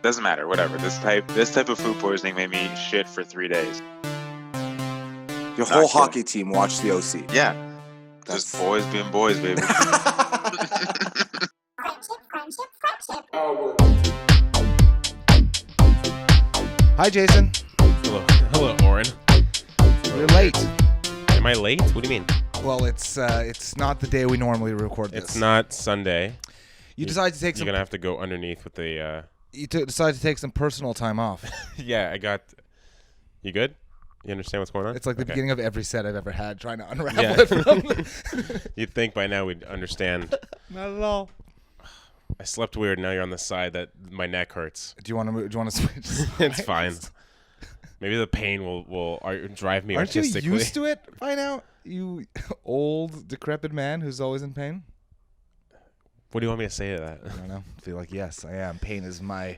doesn't matter. Whatever. This type of food poisoning made me shit for 3 days. Your whole hockey team watched the OC. Yeah. Just boys being boys, baby. Hi, Jason. Hello, Oren. You're late. Am I late? What do you mean? Well, it's not the day we normally record this. It's not Sunday. You decided to take You're some. gonna have to go underneath with the. You decided to take some personal time off. Yeah, I got. You good? You understand what's going on? It's like the Okay. beginning of every set I've ever had, trying to unravel Yeah. it from. You'd think by now we'd understand. Not at all. I slept weird. Now you're on the side that my neck hurts. Do you want to move? Do you want to switch? It's fine. Maybe the pain will drive me Aren't you artistically. used to it by now? You old, decrepit man who's always in pain? What do you want me to say to that? I don't know. I feel like, yes, I am. Pain is my...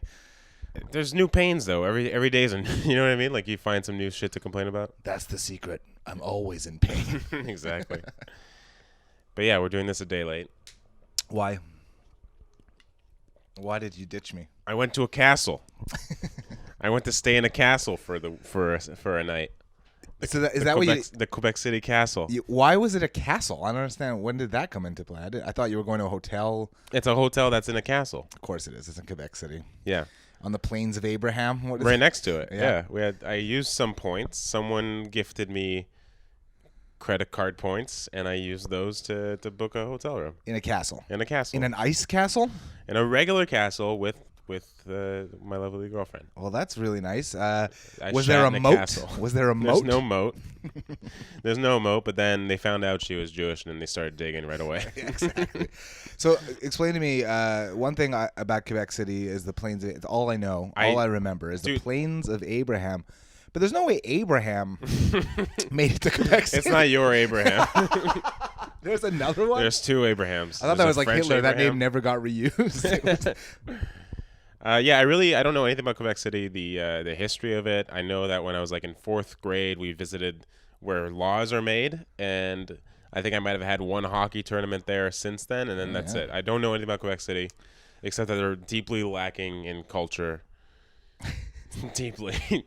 There's new pains though. Every day's you know what I mean? Like you find some new shit to complain about. That's the secret. I'm always in pain. Exactly. But yeah, we're doing this a day late. Why? Why did you ditch me? I went to a castle. I went to stay in a castle for a night. So is that what you... The Quebec City castle. Why was it a castle? I don't understand. When did that come into play? I thought you were going to a hotel. It's a hotel that's in a castle. Of course it is. It's in Quebec City. Yeah. On the plains of Abraham. What is Right it? next to it. Yeah. Yeah. I used some points. Someone gifted me credit card points, and I used those to book a hotel room. In a castle. In a castle. In an ice castle? In a regular castle with my lovely girlfriend. Well, that's really nice. Was shat there a in moat? castle. Was there a moat? There's no moat. There's no moat, but then they found out she was Jewish, and then they started digging right away. Exactly. So explain to me, one thing about Quebec City is the plains. It's all I know. All I remember is the plains of Abraham. But there's no way Abraham made it to Quebec City. It's not your Abraham. There's another one? There's two Abrahams. I thought that was like French Hitler. Abraham. That name never got reused. Yeah, I don't know anything about Quebec City, the history of it. I know that when I was like in 4th grade, we visited where laws are made, and I think I might have had one hockey tournament there since then, and then that's it. I don't know anything about Quebec City, except that they're deeply lacking in culture. Deeply.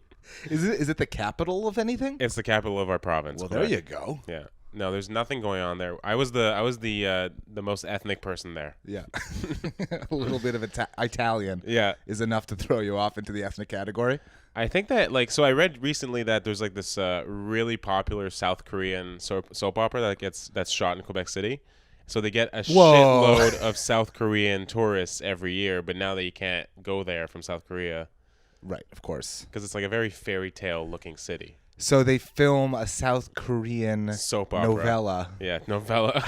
Is it the capital of anything? It's the capital of our province. Well, Quebec. there you go. Yeah. No, there's nothing going on there. I was the most ethnic person there. Yeah. A little bit of Italian is enough to throw you off into the ethnic category. I think that, I read recently that there's like this really popular South Korean soap opera that's shot in Quebec City. So they get a shitload of South Korean tourists every year, but now that you can't go there from South Korea. Right, of course. Because it's like a very fairy tale looking city. So they film a South Korean soap opera novella. Yeah, novella.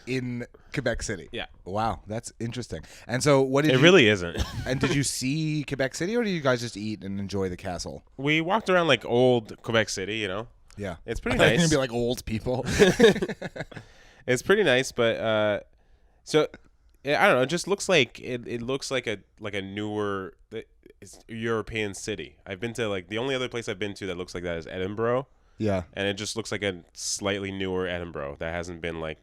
In Quebec City. Yeah. Wow, that's interesting. And so what did It really isn't. And did you see Quebec City, or did you guys just eat and enjoy the castle? We walked around like old Quebec City, you know? Yeah. It's pretty I thought nice. you were gonna be like old people. It's pretty nice, but so I don't know, it just looks like it looks like a newer European city. I've been to the only other place I've been to that looks like that is Edinburgh. Yeah. And it just looks like a slightly newer Edinburgh that hasn't been I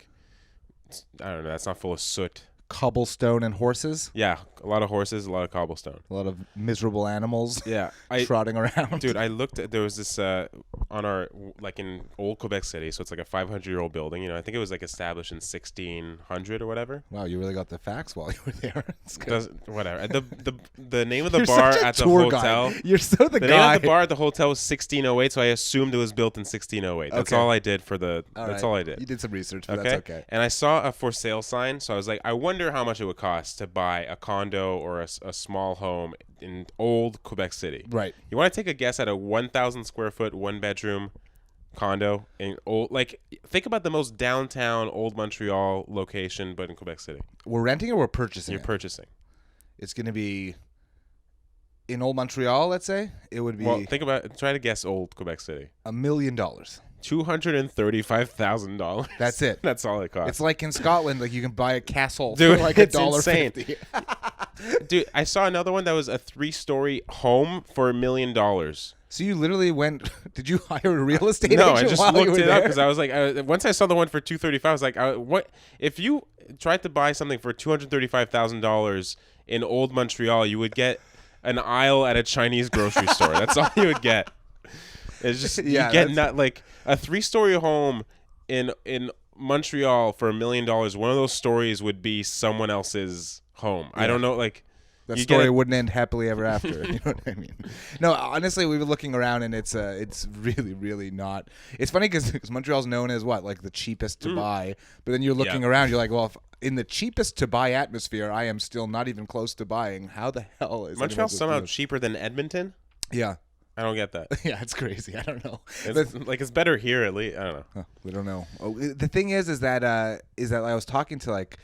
don't know, that's not full of soot. Cobblestone and horses. Yeah, a lot of horses, a lot of cobblestone. A lot of miserable animals. Yeah, trotting around. Dude, I looked at, there was this on our in old Quebec City, so it's like a 500-year-old building. You know, I think it was established in 1600 or whatever. Wow, you really got the facts while you were there. Whatever. The name of the bar at the hotel. Guy. You're so the guy. The name of the bar at the hotel was 1608, so I assumed it was built in 1608. That's all I did for the. That's all I did. You did some research, but that's okay. And I saw a for sale sign, so I was like, I wonder how much it would cost to buy a condo or a small home in old Quebec City. Right. You want to take a guess at a 1,000 square foot, 1-bedroom condo in old, think about the most downtown old Montreal location, but in Quebec City. We're renting or we're purchasing? You're purchasing. It's going to be in old Montreal, let's say. It would be. Well, try to guess old Quebec City. $1 million. $235,000. That's it. That's all it costs. It's like in Scotland, you can buy a castle Dude, for it's $1.50. Dude, I saw another one that was a 3-story home for $1 million. So you literally went? Did you hire a real estate agent? No, I just while you looked were it there? up because I was like, once I saw the one for $235,000, I was like, what if you tried to buy something for $235,000 in old Montreal? You would get an aisle at a Chinese grocery store. That's all you would get. It's just you get not like a 3-story home in Montreal for $1 million. One of those stories would be someone else's home. I don't know, like. That story wouldn't end happily ever after. You know what I mean? No, honestly, we were looking around, and it's really, really not. It's funny because Montreal's known as what, like the cheapest to buy. But then you're looking around, you're like, well, if in the cheapest to buy atmosphere, I am still not even close to buying. How the hell is Montreal somehow cheaper than Edmonton? Yeah. I don't get that. Yeah, it's crazy. I don't know. It's better here at least. I don't know. Oh, we don't know. Oh, the thing is that I was talking to like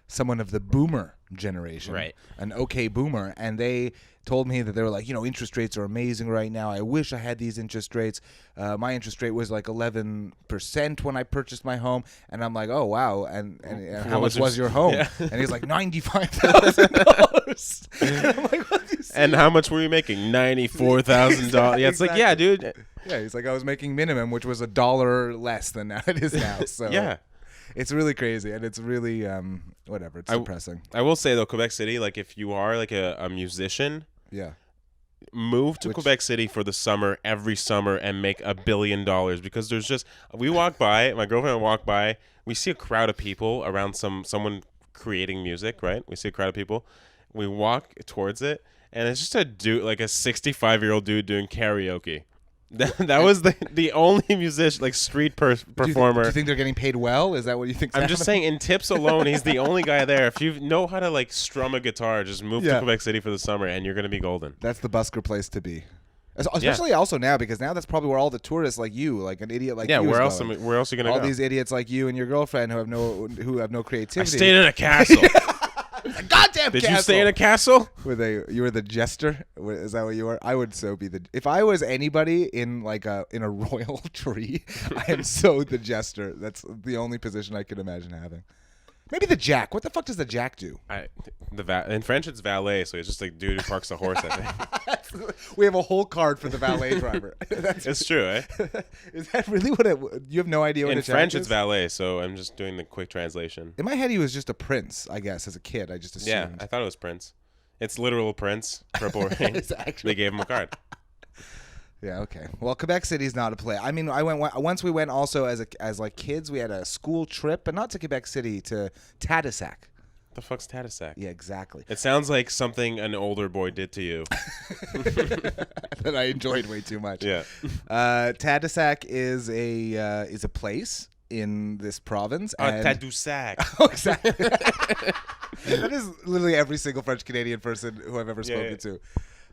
someone of the boomer generation, right? An okay boomer, and they told me that they were like, interest rates are amazing right now. I wish I had these interest rates. My interest rate was like 11% when I purchased my home, and I'm like, oh wow, and how much was your home? Yeah. And he's like $95,000. And I'm like, what do you say? And how much were you making? $94,000. Yeah, it's like, yeah, dude. Yeah, he's like, I was making minimum, which was $1 less than it is now. So yeah. It's really crazy, and it's really whatever. It's depressing. I will say though, Quebec City, like if you are like a musician, move to Quebec City for the summer every summer and make $1 billion, because there's just we walk by, my girlfriend and I walk by, we see a crowd of people around someone creating music, right? We see a crowd of people, we walk towards it, and it's just a dude, like a 65-year-old dude doing karaoke. That was the only musician, like street performer. Do you think they're getting paid well? Is that what you think? I'm just saying, in tips alone, he's the only guy there. If you know how to like strum a guitar, just move to Quebec City for the summer, and you're gonna be golden. That's the busker place to be, especially also now, because now that's probably where all the tourists like you, like an idiot like you. Yeah, where else are you gonna go? All these idiots like you and your girlfriend who have no creativity. I stayed in a castle. A goddamn Did castle. you stay in a castle? You were the jester? Is that what you were? I would so be if I was anybody in like in a royal tree, I am so the jester. That's the only position I could imagine having. Maybe the jack. What the fuck does the jack do? In French it's valet, so it's just like dude who parks the horse, I think. We have a whole card for the valet driver. It's true, eh? Is that really what you have no idea what in a jack French is? It's valet, so I'm just doing the quick translation. In my head he was just a prince, I guess, as a kid. I just assumed. Yeah, I thought it was Prince. It's literal Prince, Purple Rain. They gave him a card. Yeah, okay. Well, Quebec City's not a place. I mean, I went once. We went also as like kids. We had a school trip, but not to Quebec City, to Tadoussac. The fuck's Tadoussac? Yeah, exactly. It sounds like something an older boy did to you. That I enjoyed way too much. Yeah. Tadoussac is a place in this province. Tadoussac. Oh, exactly. That is literally every single French Canadian person who I've ever spoken to.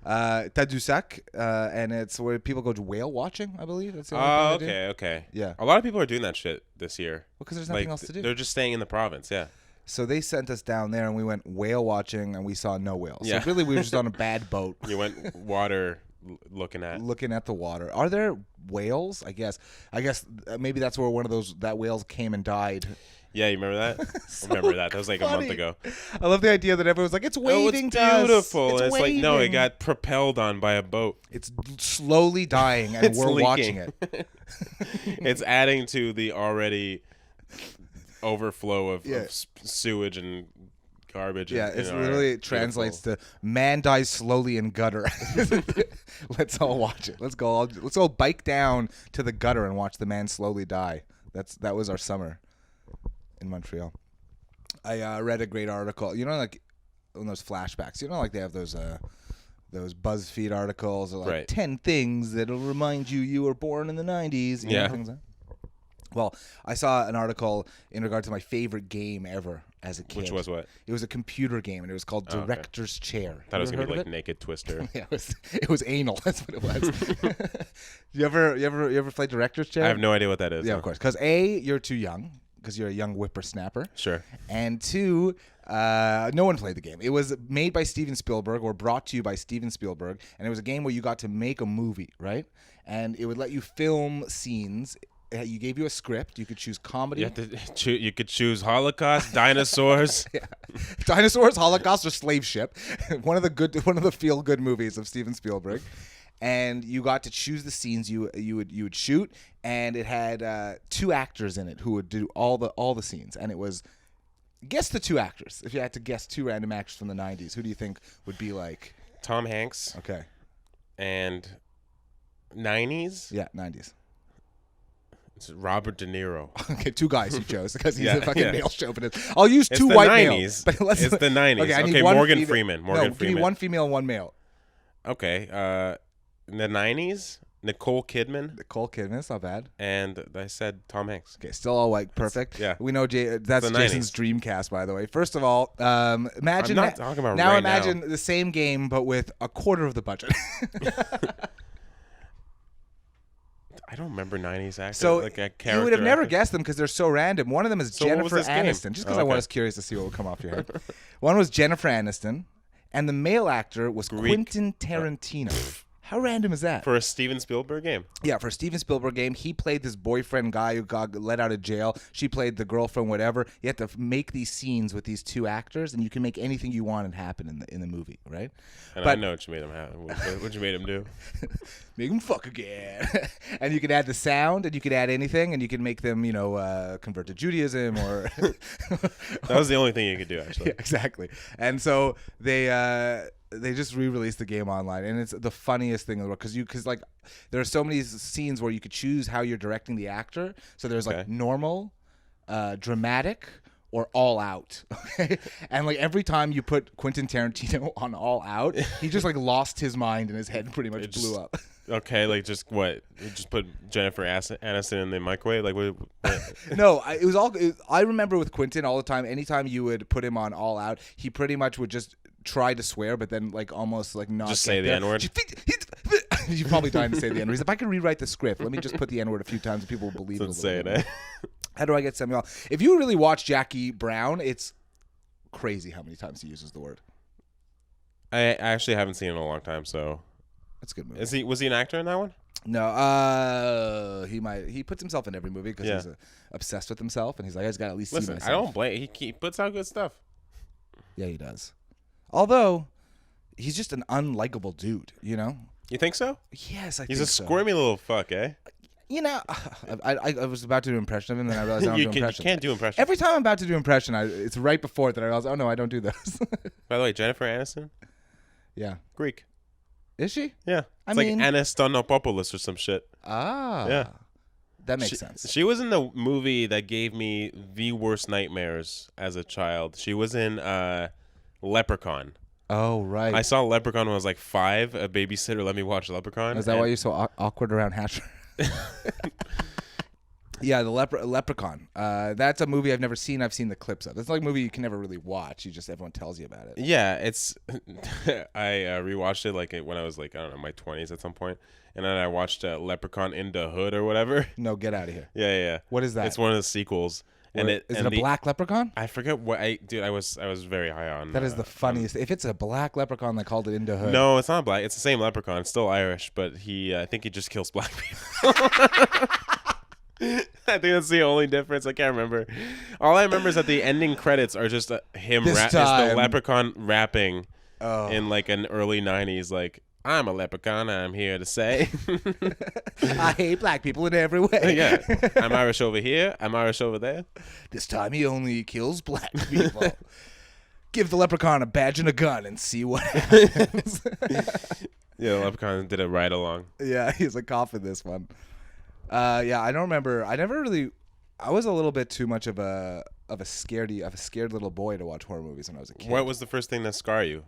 Tadoussac, and it's where people go whale watching, I believe. That's the only thing they do. Okay. Yeah. A lot of people are doing that shit this year. Well, because there's nothing else to do. They're just staying in the province, yeah. So they sent us down there, and we went whale watching, and we saw no whales. Yeah. So really, we were just on a bad boat. You went water looking at the water. Are there whales? I guess maybe that's where one of that whales came and died. Yeah, you remember that? I remember that. That was like a month ago. I love the idea that everyone's like, it's waving to us. It's beautiful. It's waving. like, no, it got propelled on by a boat. It's slowly dying, and we're watching it. It's adding to the already overflow of sewage and garbage. Yeah, it literally translates to man dies slowly in gutter. Let's all watch it. Let's all bike down to the gutter and watch the man slowly die. That was our summer in Montreal. I read a great article. You know, like on those flashbacks. You know, like they have those BuzzFeed articles, or like 10 things that'll remind you were born in the 90s. You know, things like that. Well, I saw an article in regard to my favorite game ever as a kid. Which was what? It was a computer game, and it was called Director's Chair. I thought it was gonna be like Naked Twister. Yeah, it was anal. That's what it was. You ever played Director's Chair? I have no idea what that is. Yeah, of course. Because A, you're too young, because you're a young whippersnapper. Sure. And two, no one played the game. It was made by Steven Spielberg, or brought to you by Steven Spielberg, and it was a game where you got to make a movie, right? And it would let you film scenes. You gave you a script. You could choose comedy. You could choose Holocaust, dinosaurs. Yeah. Dinosaurs, Holocaust, or Slave Ship. One of the feel good movies of Steven Spielberg. And you got to choose the scenes you would shoot, and it had 2 actors in it who would do all the scenes. And it was, guess the 2 actors. If you had to guess 2 random actors from the 90s, who do you think would be like Tom Hanks. Okay. And 90s. Yeah, 90s. It's Robert De Niro. Okay, 2 guys you chose because he's Yeah, a fucking yeah. male chauvinist. I'll use It's 2 the white 90s. males. But let's, It's the 90s. Okay, I need Okay, one Morgan female- Freeman. No, Morgan give me Freeman. 1 female and 1 male. Okay. In the 90s, Nicole Kidman. Nicole Kidman, that's not bad. And I said Tom Hanks. Okay, still all white, perfect. Yeah. We know that's the Jason's 90s. dream cast, by the way. First of all, imagine I'm not talking about now. right Imagine the same game, but with a quarter of the budget. I don't remember 90s actors. So like a you would have never actor. guessed them because they're so random. One of them is So what was Jennifer this game? Aniston, just because Oh, I okay. was curious to see what would come off your head. One was Jennifer Aniston, and the male actor was Greek. Quentin Tarantino. How random is that? For a Steven Spielberg game. Yeah, for a Steven Spielberg game, he played this boyfriend guy who got let out of jail. She played the girlfriend, whatever. You have to make these scenes with these 2 actors, and you can make anything you want and happen in the movie, right? And I know what you made him have. What you made him do. Make them fuck again. And you can add the sound, and you can add anything, and you can make them, convert to Judaism or. That was the only thing you could do, actually. Yeah, exactly. And so they just re-released the game online, and it's the funniest thing in the world because like there are so many scenes where you could choose how you're directing the actor. So there's like Okay. normal, dramatic, or all out. Okay, and like every time you put Quentin Tarantino on all out, he just like lost his mind and his head pretty much blew up. Okay, like just what? You just put Jennifer Aniston in the microwave? Like what? No, I remember with Quentin all the time. Anytime you would put him on all out, he pretty much would just try to swear, but then like almost like not Just get say the there. N-word? You're probably dying to say the N-word. He's like, if I could rewrite the script, let me just put the N-word a few times and people will believe it. Let's say it. How do I get Samuel? If you really watch Jackie Brown, it's crazy how many times he uses the word. I actually haven't seen it in a long time, so. It's a good movie. Was he an actor in that one? No, he puts himself in every movie because Yeah. he's obsessed with himself, and he's like, I just got to at least see Listen, myself. I don't blame. He puts out good stuff. Yeah, he does. Although he's just an unlikable dude, you know. You think so? Yes, I He's think a so. squirmy little fuck, eh? You know, I was about to do an impression of him, then I realized I don't do You impressions. can't do impressions. Every time I'm about to do impression, it's right before that I realize, oh no, I don't do those. By the way, Jennifer Aniston, Yeah, Greek. is she? Yeah, I it's like mean- Anistonopoulos or some shit. Ah, Yeah. that makes sense. She was in the movie that gave me the worst nightmares as a child. She was in Leprechaun. Oh right. I saw Leprechaun when I was like 5. A babysitter let me watch Leprechaun. Is that why you're so awkward around Hatcher? Yeah, the Leprechaun. That's a movie I've never seen. I've seen the clips of. It's like a movie you can never really watch. Everyone tells you about it. Yeah, it's. I rewatched it like when I was like, I don't know, my 20s at some point, and then I watched Leprechaun in the Hood or whatever. No, get out of here. Yeah. What is that? It's one of the sequels. And Is it a the- black leprechaun? I forget what I was very high on. That is the funniest. If it's a black leprechaun, they called it Into Hood. No, it's not black. It's the same Leprechaun. It's still Irish, but I think he just kills black people. I think that's the only difference. I can't remember. All I remember is that the ending credits are just him. This It's the time. Leprechaun rapping Oh. in like an early '90s, like I'm a leprechaun. I'm here to say. I hate black people in every way. Yeah, I'm Irish over here. I'm Irish over there. This time he only kills black people. Give the leprechaun a badge and a gun and see what happens. Yeah, the Leprechaun did a ride along. Yeah, he's a cop in this one. Yeah, I don't remember. I was a little bit too much of a scared little boy to watch horror movies when I was a kid. What was the first thing that scarred you?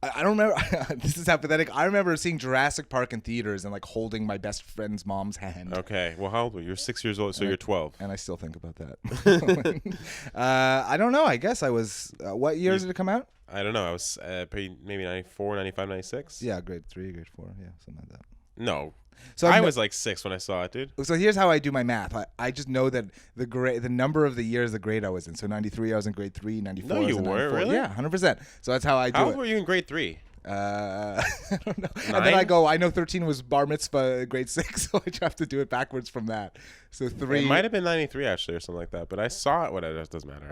I don't remember. This is pathetic. I remember seeing Jurassic Park in theaters and like holding my best friend's mom's hand. Okay, well, how old were you? You're 6 years old, so you're 12. And I still think about that. I don't know. I guess I was. What years did it come out? I don't know. I was maybe 94, 95, 96. Yeah, grade 3, grade 4. Yeah, something like that. No. So I I'm- was like 6 when I saw it, dude. So here's how I do my math. I just know that the number of the years the grade I was in. So 93 I was in grade 3, 94 No, I was you in weren't, 94. really? Yeah, 100%. So that's how I do How it. old were you in grade 3? I don't know. And 9? then I go, I know 13 was bar mitzvah grade 6, so I have to do it backwards from that. So 3. It might have been 93 actually or something like that, but I saw it. Whatever, it doesn't matter.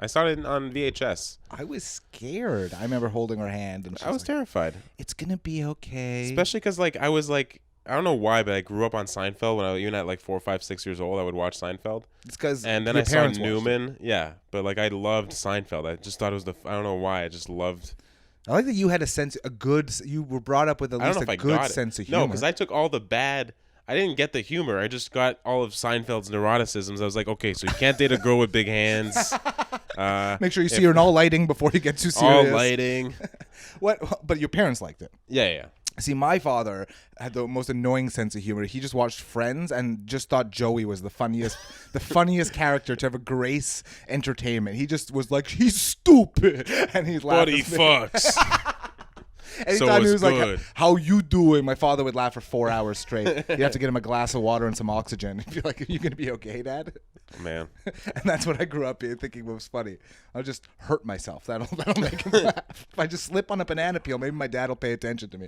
I saw it on VHS. I was scared. I remember holding her hand and she I was like, terrified, it's going to be okay. especially because I was like, I don't know why, but I grew up on Seinfeld when even at like 4, 5, 6 years old, I would watch Seinfeld. It's because And then your I saw parents watched it. Newman. Yeah, but like I loved Seinfeld. I just thought it was I don't know why. I just loved I like that you had you were brought up with at least a good sense of humor. No, because I took all the bad. I didn't get the humor. I just got all of Seinfeld's neuroticisms. I was like, okay, so you can't date a girl with big hands. Make sure you see her in all lighting before you get too serious. All lighting. But your parents liked it. Yeah. See, my father had the most annoying sense of humor. He just watched Friends and just thought Joey was the funniest character to ever grace entertainment. He just was like, he's stupid, and he's laughing. But he fucks. Anytime he was like, how you doing? My father would laugh for 4 hours straight. You'd have to get him a glass of water and some oxygen. He'd be like, are you going to be okay, Dad? Man. And that's what I grew up thinking was funny. I'll just hurt myself. That'll make him laugh. If I just slip on a banana peel, maybe my dad will pay attention to me.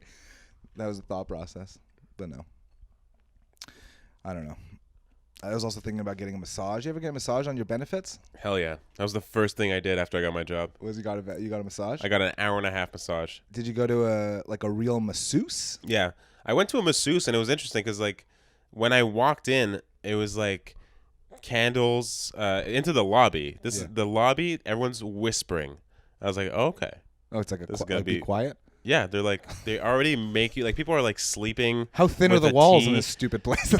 That was the thought process. But no. I don't know. I was also thinking about getting a massage. You ever get a massage on your benefits? Hell yeah. That was the first thing I did after I got my job. You got a massage? I got an 1.5 hour massage. Did you go to a real masseuse? Yeah. I went to a masseuse, and it was interesting because, like, when I walked in, it was like candles into the lobby. This is the lobby. Everyone's whispering. I was like, oh, okay. Oh, it's like be quiet? Yeah, they already make you, like, people are like sleeping. How thin are the walls in this stupid place?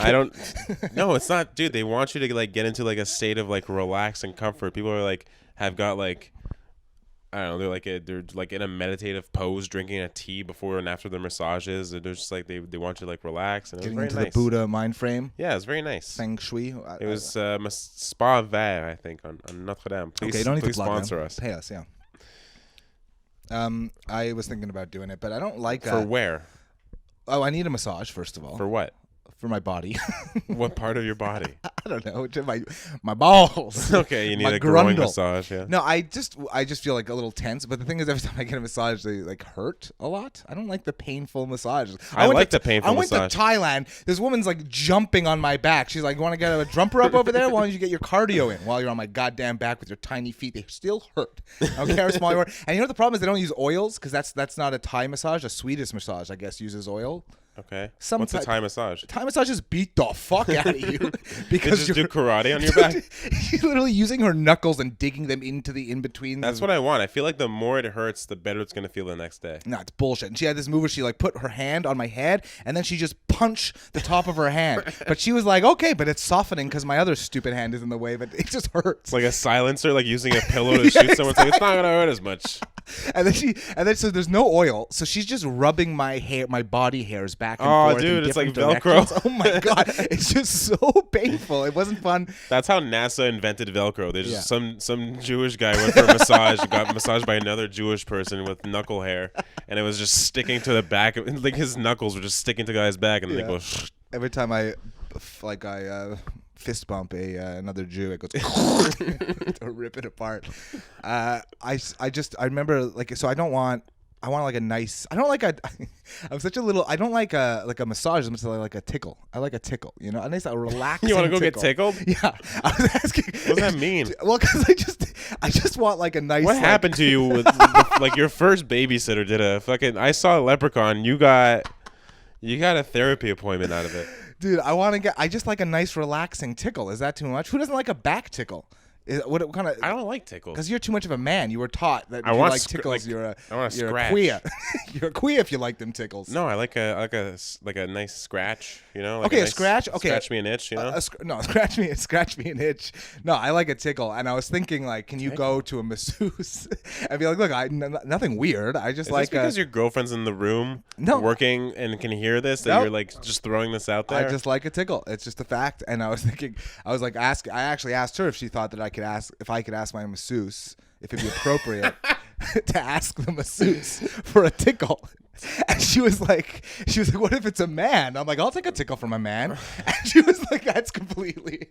No, it's not, dude. They want you to like get into like a state of like relax and comfort. People are like, have got like, I don't know, they're like in a meditative pose, drinking a tea before and after their massages. And they're just like, they want you to like relax. And getting it was very into nice. the Buddha mind frame. Yeah, it's very nice. Feng Shui. It was Spa Vert, I think, on Notre Dame. Please, okay, don't need to sponsor us. Pay us, yeah. I was thinking about doing it, but I don't like For where? Oh, I need a massage first of all. For what? For my body. What part of your body? I don't know. My balls. Okay, you need a groin massage. Yeah. No, I just feel like a little tense. But the thing is, every time I get a massage, they like hurt a lot. I don't like the painful massages. I like the painful massage. I went to Thailand. This woman's like jumping on my back. She's like, "You want to get a jumper up over there? Why don't you get your cardio in while you're on my goddamn back with your tiny feet? They still hurt. I don't care how small you are." And you know what the problem is? They don't use oils because that's not a Thai massage. A Swedish massage, I guess, uses oil. Okay. What's a Thai massage? Thai massage is beat the fuck out of you because you just do karate on your back. She's literally using her knuckles and digging them into the in between. That's what I want. I feel like the more it hurts, the better it's gonna feel the next day. No, it's bullshit. And she had this move where she like put her hand on my head and then she just punched the top of her hand. But she was like, "Okay, but it's softening because my other stupid hand is in the way." But it just hurts. It's like a silencer, like using a pillow to shoot someone. It's like, it's not gonna hurt as much. And then so there's no oil, so she's just rubbing my body hairs back and forth. Oh, dude, it's like directions. Velcro. Oh my god, it's just so painful. It wasn't fun. That's how NASA invented Velcro. There's just some Jewish guy went for a massage, got massaged by another Jewish person with knuckle hair, and it was just sticking to the back. Like his knuckles were just sticking to the guy's back, and then they go. Every time I fist bump another Jew, it goes to rip it apart. I remember I want like a nice. I don't like a. I'm such a little. I don't like a massage. I'm like a tickle. I like a tickle. You know, a nice relaxing. You want to go tickle. get tickled? Yeah. I was asking. What does that mean? Well, because I just want like a nice. What happened to you with like your first babysitter did a fucking? I saw Leprechaun. You got a therapy appointment out of it. Dude, I just like a nice relaxing tickle. Is that too much? Who doesn't like a back tickle? What kind of? I don't like tickles. Because you're too much of a man. You were taught that if you like tickles, you're a scratch. queer. You're a queer if you like them tickles. No, I like a nice scratch. You know. Like okay, a scratch. Okay, scratch me an itch. You know. No, scratch me an itch. No, I like a tickle. And I was thinking, like, can you go to a masseuse and be like, look, nothing weird. I just Is like. This because your girlfriend's in the room working and can hear this that you're like just throwing this out there? I just like a tickle. It's just a fact. And I was thinking, I actually asked her if she thought that I could ask my masseuse if it'd be appropriate to ask the masseuse for a tickle. And she was like, what if it's a man? I'm like, I'll take a tickle from a man. And she was like, that's completely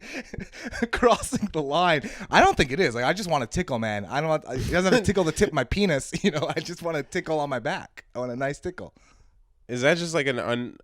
crossing the line. I don't think it is. Like, I just want a tickle, man. He doesn't have to tickle the tip of my penis. You know, I just want a tickle on my back. I want a nice tickle. Is that just like an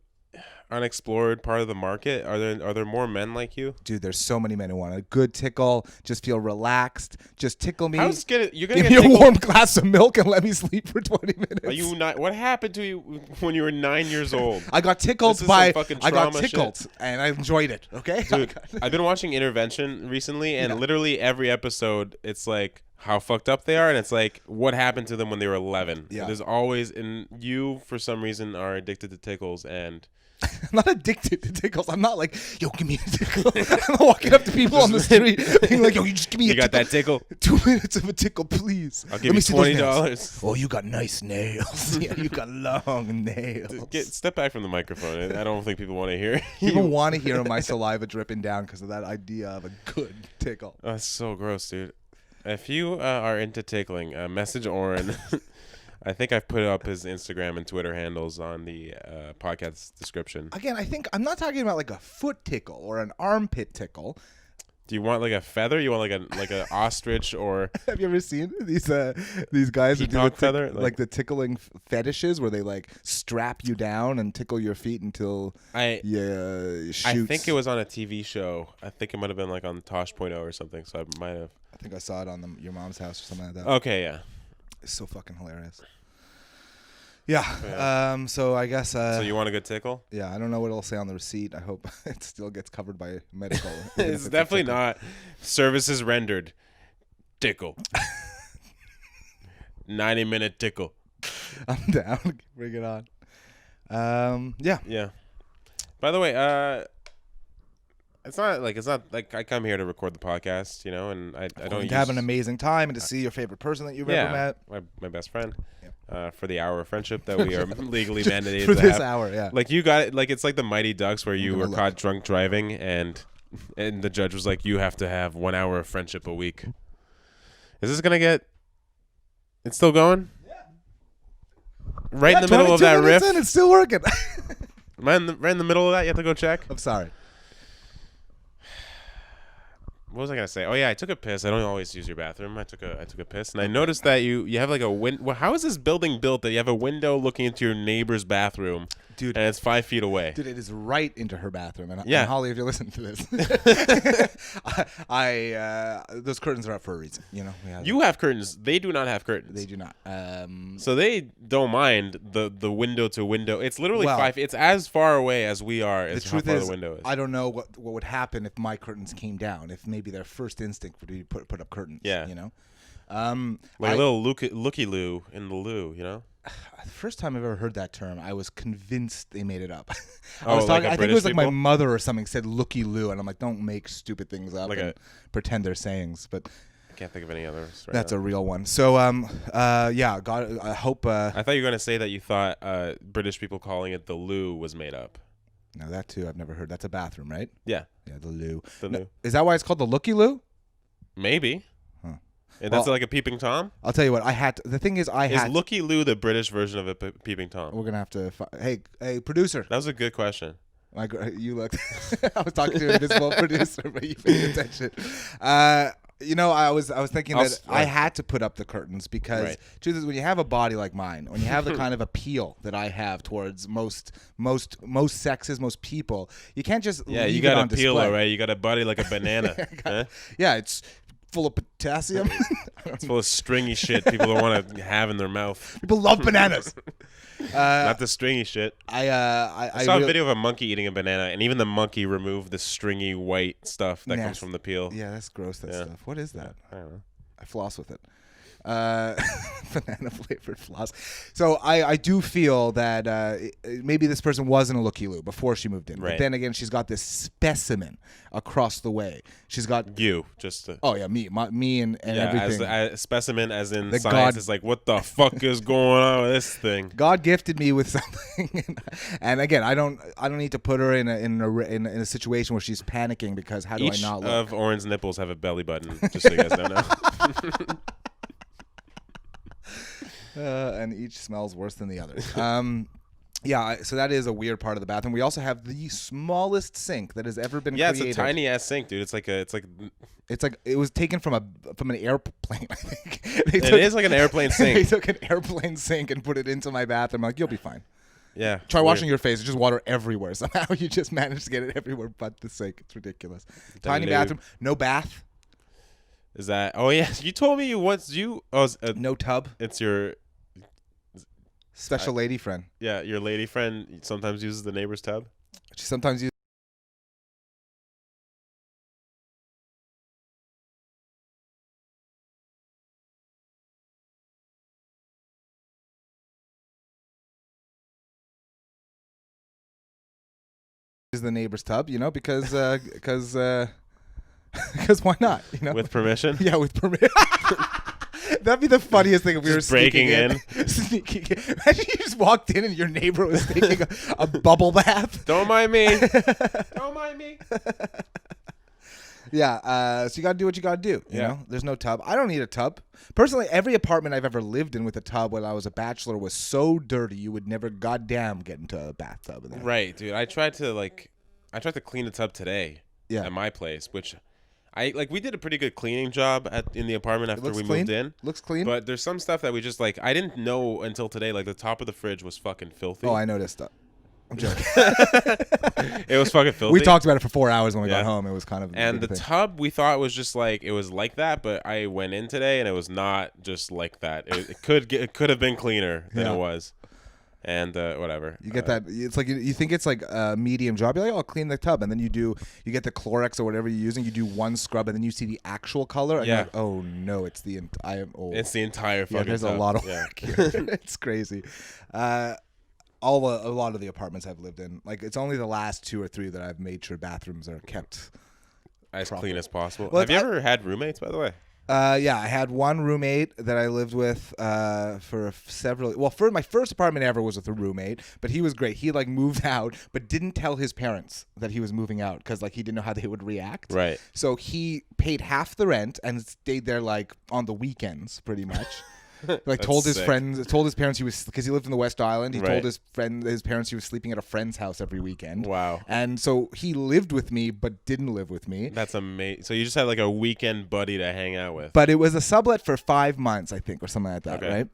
unexplored part of the market? Are there more men like you? Dude, there's so many men who want a good tickle, just feel relaxed, just tickle me. Give me a warm glass of milk and let me sleep for 20 minutes. Are you not? What happened to you when you were 9 years old? I got tickled and I enjoyed it. Okay, dude, I've been watching Intervention recently, and literally every episode, it's like, how fucked up they are, and it's like, what happened to them when they were 11? Yeah. There's always, and you for some reason are addicted to tickles, and I'm not addicted to tickles. I'm not like, yo, give me a tickle. I'm not walking up to people on the street being like, yo, you just give me you a got tickle. that tickle? 2 minutes of a tickle, please. I'll give you see those $20. nails. Oh, you got nice nails. Yeah, you got long nails. Step back from the microphone. I don't think people want to hear. People want to hear my saliva dripping down because of that idea of a good tickle. That's so gross, dude. If you are into tickling, message Oren. I think I've put up his Instagram and Twitter handles on the podcast description. Again, I think I'm not talking about like a foot tickle or an armpit tickle. Do you want like a feather? You want like a ostrich or? Have you ever seen these guys who do Peacock feather? like the tickling fetishes where they like strap you down and tickle your feet until shoots? I think it was on a TV show. I think it might have been like on Tosh.0 or something. So I might have. I think I saw it on your mom's house or something like that. Okay, yeah. It's so fucking hilarious. Yeah. So I guess. So you want a good tickle? Yeah. I don't know what it'll say on the receipt. I hope it still gets covered by medical. It's definitely not. Services rendered. Tickle. 90-minute tickle. I'm down. Bring it on. Yeah. Yeah. By the way, it's not like I come here to record the podcast, you know, and I don't to have an amazing time and to see your favorite person that you've ever met. My best friend. For the hour of friendship that we are legally mandated for to this have. hour, yeah. Like you got it, like it's like the Mighty Ducks where you were caught drunk driving and the judge was like, you have to have 1 hour of friendship a week. Is this gonna get? It's still going. Yeah. Right in the middle of that riff. It's still working. Right in the middle of that, you have to go check. I'm sorry. What was I gonna say? Oh yeah, I took a piss. I don't always use your bathroom. I took a piss, and I noticed that you have like a window. Well, how is this building built that you have a window looking into your neighbor's bathroom, dude? And it's 5 feet away. Dude, it is right into her bathroom. And yeah, and Holly, if you're listening to this, those curtains are up for a reason. You know, you have curtains. They do not have curtains. They do not. So they don't mind the window to window. It's literally 5. It's as far away as we are. As how far the window is. I don't know what would happen if my curtains came down. If maybe their first instinct would be put up curtains. Yeah, you know, like a little looky loo in the loo. You know. The first time I've ever heard that term, I was convinced they made it up. I think it was like my mother or something said "looky loo," and I'm like, don't make stupid things up and pretend they're sayings. But I can't think of any others. That's a real one. So, yeah, God, I hope. I thought you were gonna say that you thought British people calling it the loo was made up. No, that too I've never heard. That's a bathroom, right? Yeah. Yeah, the loo. The loo. Is that why it's called the looky loo? Maybe. Huh. And that's like a peeping Tom? I'll tell you what, the thing is Is looky loo the British version of a peeping Tom? We're going to have to hey, producer. That was a good question. You looked I was talking to an invisible producer, but you paid attention. You know, I was thinking that I had to put up the curtains because truth is, when you have a body like mine, when you have the kind of appeal that I have towards most sexes, most people, you can't just you got to peel it, right? You got a body like a banana. Yeah, it's full of potassium. It's full of stringy shit people don't want to have in their mouth. People love bananas. Not the stringy shit. I saw a video of a monkey eating a banana, and even the monkey removed the stringy white stuff that comes from the peel. Yeah, that's gross. That stuff. What is that? I don't know. I floss with it. Banana flavored floss. So I do feel that maybe this person wasn't a looky loo before she moved in. Right. But then again, she's got this specimen across the way. She's got you just. Me and everything. As a specimen, as in science, is like, what the fuck is going on with this thing? God gifted me with something, and again, I don't need to put her in a situation where she's panicking because how do I not look? Each of Oren's nipples have a belly button, just so you guys don't know. And each smells worse than the other. Yeah, so that is a weird part of the bathroom. We also have the smallest sink that has ever been created. Yeah, it's a tiny ass sink, dude. It's like it was taken from an airplane, I think. It is like an airplane sink. They took an airplane sink and put it into my bathroom. I'm like, you'll be fine. Yeah. Try washing your face. It's just water everywhere. Somehow you just managed to get it everywhere but the sink. It's ridiculous. Tiny bathroom, no bath. Is that? Oh yeah, you told me no tub. It's your special lady friend. Yeah, your lady friend sometimes uses the neighbor's tub. She sometimes uses use the neighbor's tub, because because why not? With permission. Yeah, with permission. That'd be the funniest thing if we were breaking in. Sneaking in. Imagine you just walked in and your neighbor was taking a bubble bath. Don't mind me. Don't mind me. Yeah, so you got to do what you got to do. You know, there's no tub. I don't need a tub. Personally, every apartment I've ever lived in with a tub when I was a bachelor was so dirty you would never goddamn get into a bathtub in there. Right, dude. I tried to clean the tub today at my place, which we did a pretty good cleaning job in the apartment after we moved in. Looks clean. But there's some stuff that we just I didn't know until today. Like the top of the fridge was fucking filthy. Oh, I noticed that. I'm joking. It was fucking filthy. We talked about it for 4 hours when we got home. It was kind of and the tub we thought was just it was like that, but I went in today and it was not just like that. It could have been cleaner than it was. And whatever. You get that. It's like you think it's like a medium job. You're like, oh, I'll clean the tub, and then you get the Clorox or whatever you're using. You do one scrub, and then you see the actual color. And you're like, oh no, it's the entire. It's the entire fucking. There's tub. A lot of work here. It's crazy. A lot of the apartments I've lived in, it's only the last 2 or 3 that I've made sure bathrooms are kept as clean as possible. Well, have you ever had roommates, by the way? Yeah, I had one roommate that I lived with for several. Well, for my first apartment ever was with a roommate, but he was great. He moved out, but didn't tell his parents that he was moving out because he didn't know how they would react. Right. So he paid half the rent and stayed there on the weekends, pretty much. Told his friends, told his parents because he lived in the West Island. He told his parents he was sleeping at a friend's house every weekend. Wow. And so he lived with me, but didn't live with me. That's amazing. So you just had a weekend buddy to hang out with. But it was a sublet for 5 months, I think, or something like that, right?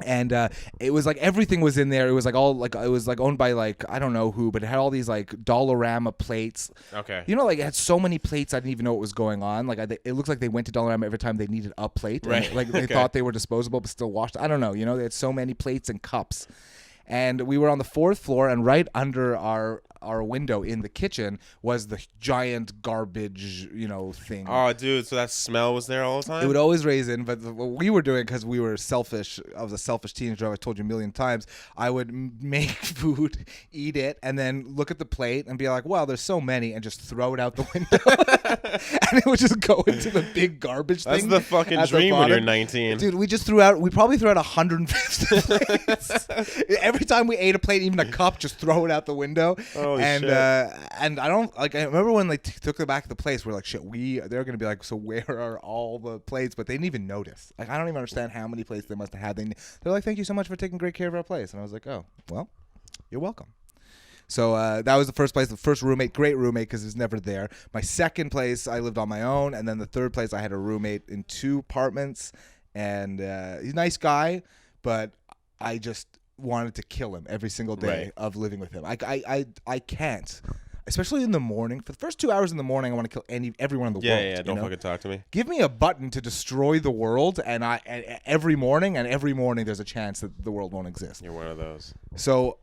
And it was everything was in there. It was all it was owned by I don't know who, but it had all these Dollarama plates. Okay. It had so many plates I didn't even know what was going on. It looks like they went to Dollarama every time they needed a plate. Right. And, they thought they were disposable but still washed. I don't know. They had so many plates and cups. And we were on the 4th floor, and right under our window in the kitchen was the giant garbage, thing. Oh, dude, so that smell was there all the time? It would always raise in, but what we were doing, because we were selfish, I was a selfish teenager, I've told you a million times, I would make food, eat it, and then look at the plate and be like, well, there's so many, and just throw it out the window. And it would just go into the big garbage thing. That's the fucking dream when you're 19. Dude, we probably threw out 150 plates. Every time we ate a plate, even a cup, just throw it out the window. Holy and shit. And I don't I remember when they took it back to the place. We're like, shit. They're gonna be like, so where are all the plates? But they didn't even notice. I don't even understand how many plates they must have had. They're like, thank you so much for taking great care of our place. And I was like, oh, well, you're welcome. So that was the first place, the first roommate, great roommate because he was never there. My second place, I lived on my own, and then the third place, I had a roommate in 2 apartments, and he's a nice guy, but I just wanted to kill him every single day of living with him. I can't, especially in the morning. For the first 2 hours in the morning, I want to kill everyone in the world. Yeah, don't fucking talk to me. Give me a button to destroy the world, and every morning there's a chance that the world won't exist. You're one of those. So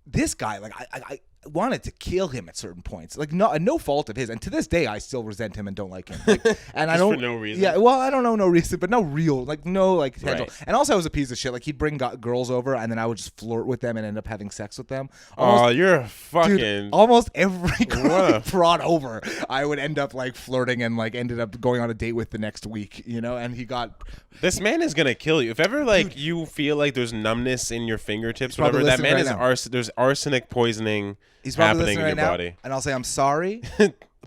this guy, I wanted to kill him at certain points, no fault of his, and to this day I still resent him and don't like him. And I don't for no reason. Yeah, well, I don't know, no reason, but no real, tangible. Right. And also I was a piece of shit. He'd bring girls over, and then I would just flirt with them and end up having sex with them. You're a fucking dude, almost every girl he brought over, I would end up flirting and ended up going on a date with the next week. And he got. This man is gonna kill you. If ever you feel like there's numbness in your fingertips, whatever, that man is there's arsenic poisoning. He's probably happening listening in your right body. now, and I'll say I'm sorry,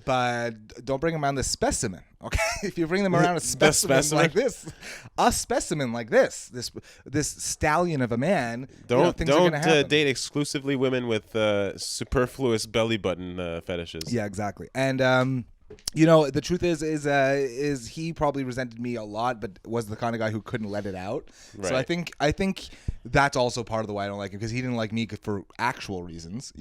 but don't bring him around this specimen, okay? If you bring them around a specimen like this, this stallion of a man, don't things are gonna happen. Date exclusively women with superfluous belly button fetishes. Yeah, exactly. And the truth is he probably resented me a lot, but was the kind of guy who couldn't let it out. Right. So I think that's also part of the why I don't like him, because he didn't like me for actual reasons,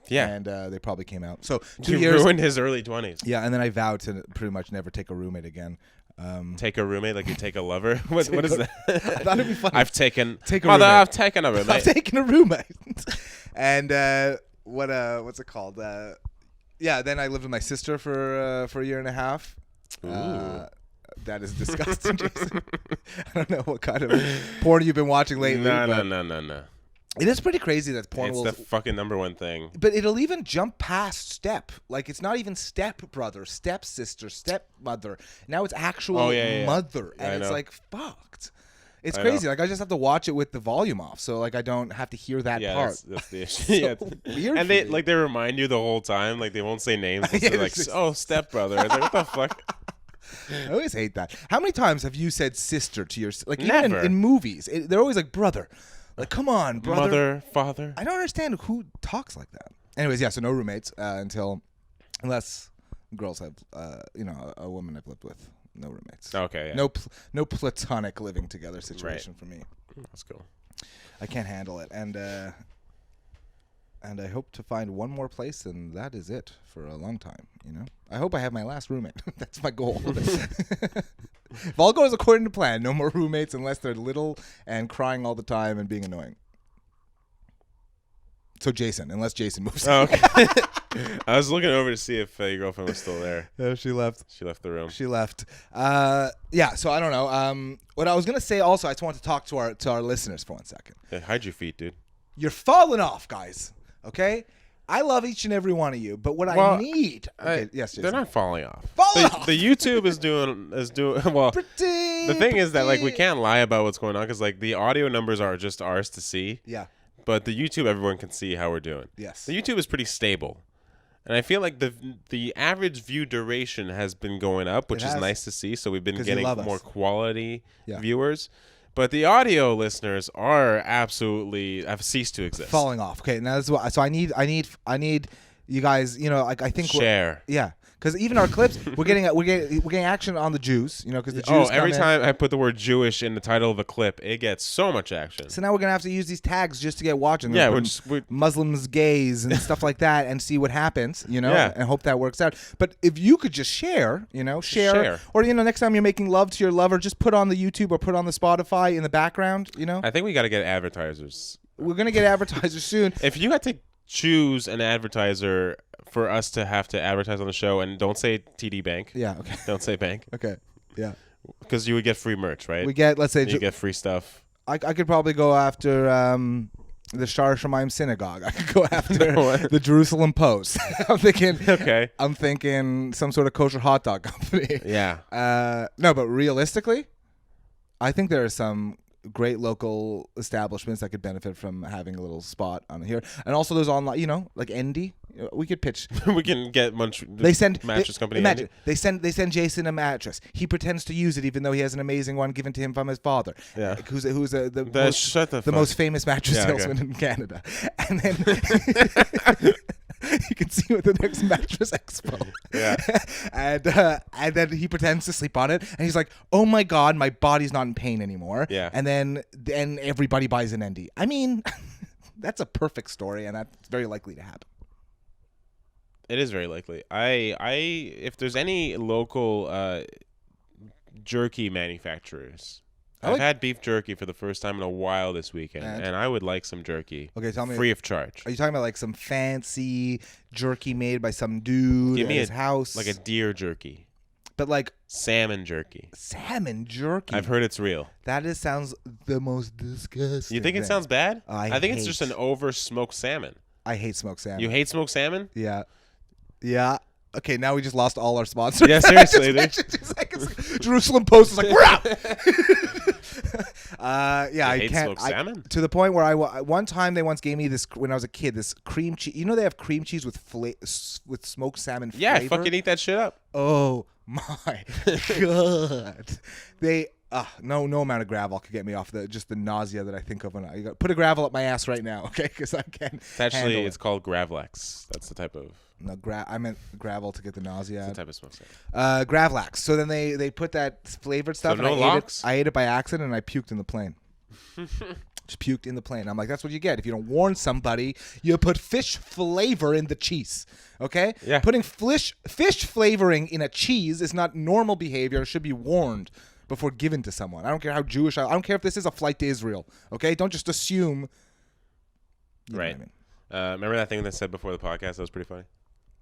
Yeah. And they probably came out. So 2 years ruined his early 20s. Yeah, and then I vowed to pretty much never take a roommate again. Take a roommate like you take a lover? What is that? I thought it'd be funny. I've taken a roommate. I've taken a roommate. I've taken a roommate. And what's it called? Yeah, then I lived with my sister for a year and a half. That is disgusting, Jason. I don't know what kind of porn you've been watching lately. No. It is pretty crazy that porn It's will. the fucking number one thing. But it'll even jump past step. Like, it's not even step brother, stepsister, stepmother. Now it's actual mother. Yeah, And I it's know. like, fucked. It's I crazy. know. Like, I just have to watch it with the volume off, so like I don't have to hear that part. That's the issue. Yeah. Weird And for they me. they remind you the whole time. Like they won't say names. They'll Yeah, say, like, it's just- oh, stepbrother. It's like, what the fuck? I always hate that. How many times have you said sister to your like even Never. in movies? They're always like brother. Like, come on, brother. Mother, father. I don't understand who talks like that. Anyways, yeah. So no roommates unless girls have a woman I've lived with. No roommates. Okay. Yeah. No platonic living together situation for me. That's cool. I can't handle it, and I hope to find one more place, and that is it for a long time. I hope I have my last roommate. That's my goal. If all goes according to plan, no more roommates unless they're little and crying all the time and being annoying. So unless Jason moves. Oh, okay. I was looking over to see if your girlfriend was still there. No, she left. She left the room. She left. Yeah. So I don't know. What I was gonna say also, I just wanted to talk to our listeners for 1 second. Yeah, hide your feet, dude. You're falling off, guys. Okay. I love each and every one of you, but what I need. Okay, yes, Jason. They're not falling off. Falling off. The YouTube is doing well. Pretty. The thing is that like we can't lie about what's going on because like the audio numbers are just ours to see. Yeah. But the YouTube, everyone can see how we're doing. Yes. The YouTube is pretty stable. And I feel like the average view duration has been going up, which is nice to see. So we've been 'Cause you getting love more us. quality viewers. But the audio listeners are have ceased to exist. Falling off. Okay. Now this is what. So I need you guys. Like I think. Share. Yeah. Because even our clips, we're getting action on the Jews. Because the Jews. Oh, come every in. time I put the word Jewish in the title of a clip, it gets so much action. So now we're gonna have to use these tags just to get watching. Yeah, we're Muslims, gays, and stuff like that, and see what happens. Yeah. And hope that works out. But if you could just share, share, or next time you're making love to your lover, just put on the YouTube or put on the Spotify in the background. I think we got to get advertisers. We're gonna get advertisers soon. If you had to choose an advertiser for us to have to advertise on the show, and don't say TD Bank. Yeah. Okay. Don't say bank. Okay. Yeah. Because you would get free merch, right? We get, let's say, you get free stuff. I could probably go after the Shar Shemaim Synagogue. I could go after the Jerusalem Post. I'm thinking. Okay. I'm thinking some sort of kosher hot dog company. Yeah. No, but realistically, I think there are some great local establishments that could benefit from having a little spot on here, and also those online, like Endy. We could pitch. We can get mattress company. Imagine they send Jason a mattress. He pretends to use it even though he has an amazing one given to him from his father. Yeah. Who's the most famous mattress salesman in Canada, and then you can see him at the next mattress expo. Yeah. and then he pretends to sleep on it, and he's like, "Oh my God, my body's not in pain anymore." Yeah. And then everybody buys an Endy. I mean, that's a perfect story, and that's very likely to happen. It is very likely. If there's any local jerky manufacturers, I've had beef jerky for the first time in a while this weekend, and I would like some jerky. Okay, tell me. Free of charge. Are you talking about like some fancy jerky made by some dude Give at me his house? like a deer jerky. But like salmon jerky. Salmon jerky. I've heard it's real. That sounds the most disgusting. You think it sounds bad? I think it's just an over smoked salmon. I hate smoked salmon. You hate smoked salmon? Yeah. Yeah. Okay, now we just lost all our sponsors. Yeah, seriously, dude. Jerusalem Post is like, we're out. Yeah, I hate can't. smoked salmon? To the point where one time they once gave me this when I was a kid. This cream cheese. They have cream cheese with smoked salmon flavor. Yeah, I fucking eat that shit up. Oh my God! No amount of gravel could get me off the nausea that I think of when I put a gravel up my ass right now. Okay, because I can't. Actually, it's called Gravlax. That's the type of. No, I meant gravel to get the nausea. It's the type of smoked salmon. Gravlax. So then they put that flavored stuff. So and no locks? I ate it by accident and I puked in the plane. Just puked in the plane. I'm like, that's what you get if you don't warn somebody. You put fish flavor in the cheese. Okay? Yeah. Putting fish flavoring in a cheese is not normal behavior. It should be warned before given to someone. I don't care how Jewish. I don't care if this is a flight to Israel. Okay? Don't just assume. You know right. what I mean? Remember that thing that said before the podcast? That was pretty funny.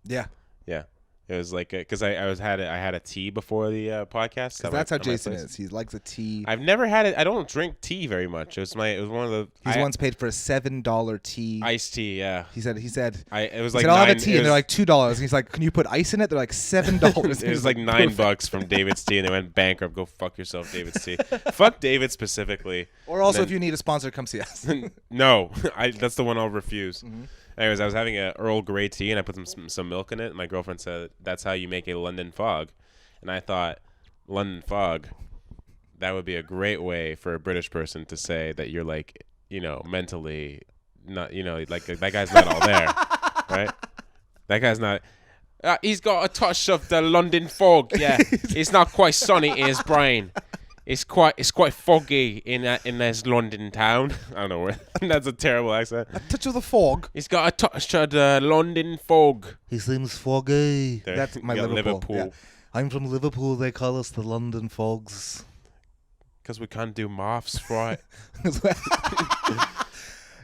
Yeah. Yeah. It was like because I had a tea before the podcast. Because that's how Jason is. He likes a tea. I've never had it. I don't drink tea very much. It was one of the. He's once paid for a $7 tea. Iced tea, yeah. He said. It was he like said, I'll have a tea, and they're like $2. He's like, can you put ice in it? They're like $7. It was like $9 from David's Tea, and they went bankrupt. Go fuck yourself, David's Tea. Fuck David specifically. Or also, if you need a sponsor, come see us. No, that's the one I'll refuse. Mm-hmm. Anyways, I was having a Earl Grey tea, and I put some milk in it. And my girlfriend said, that's how you make a London fog. And I thought, London fog, that would be a great way for a British person to say that you're like, mentally not, like that guy's not all there, right? That guy's not. He's got a touch of the London fog. Yeah, it's not quite sunny in his brain. It's quite foggy in this London town. I don't know where. That's a terrible accent. A touch of the fog. He's got a touch of the London fog. He seems foggy. There, that's my Liverpool. Yeah. I'm from Liverpool. They call us the London Fogs. Because we can't do maths right.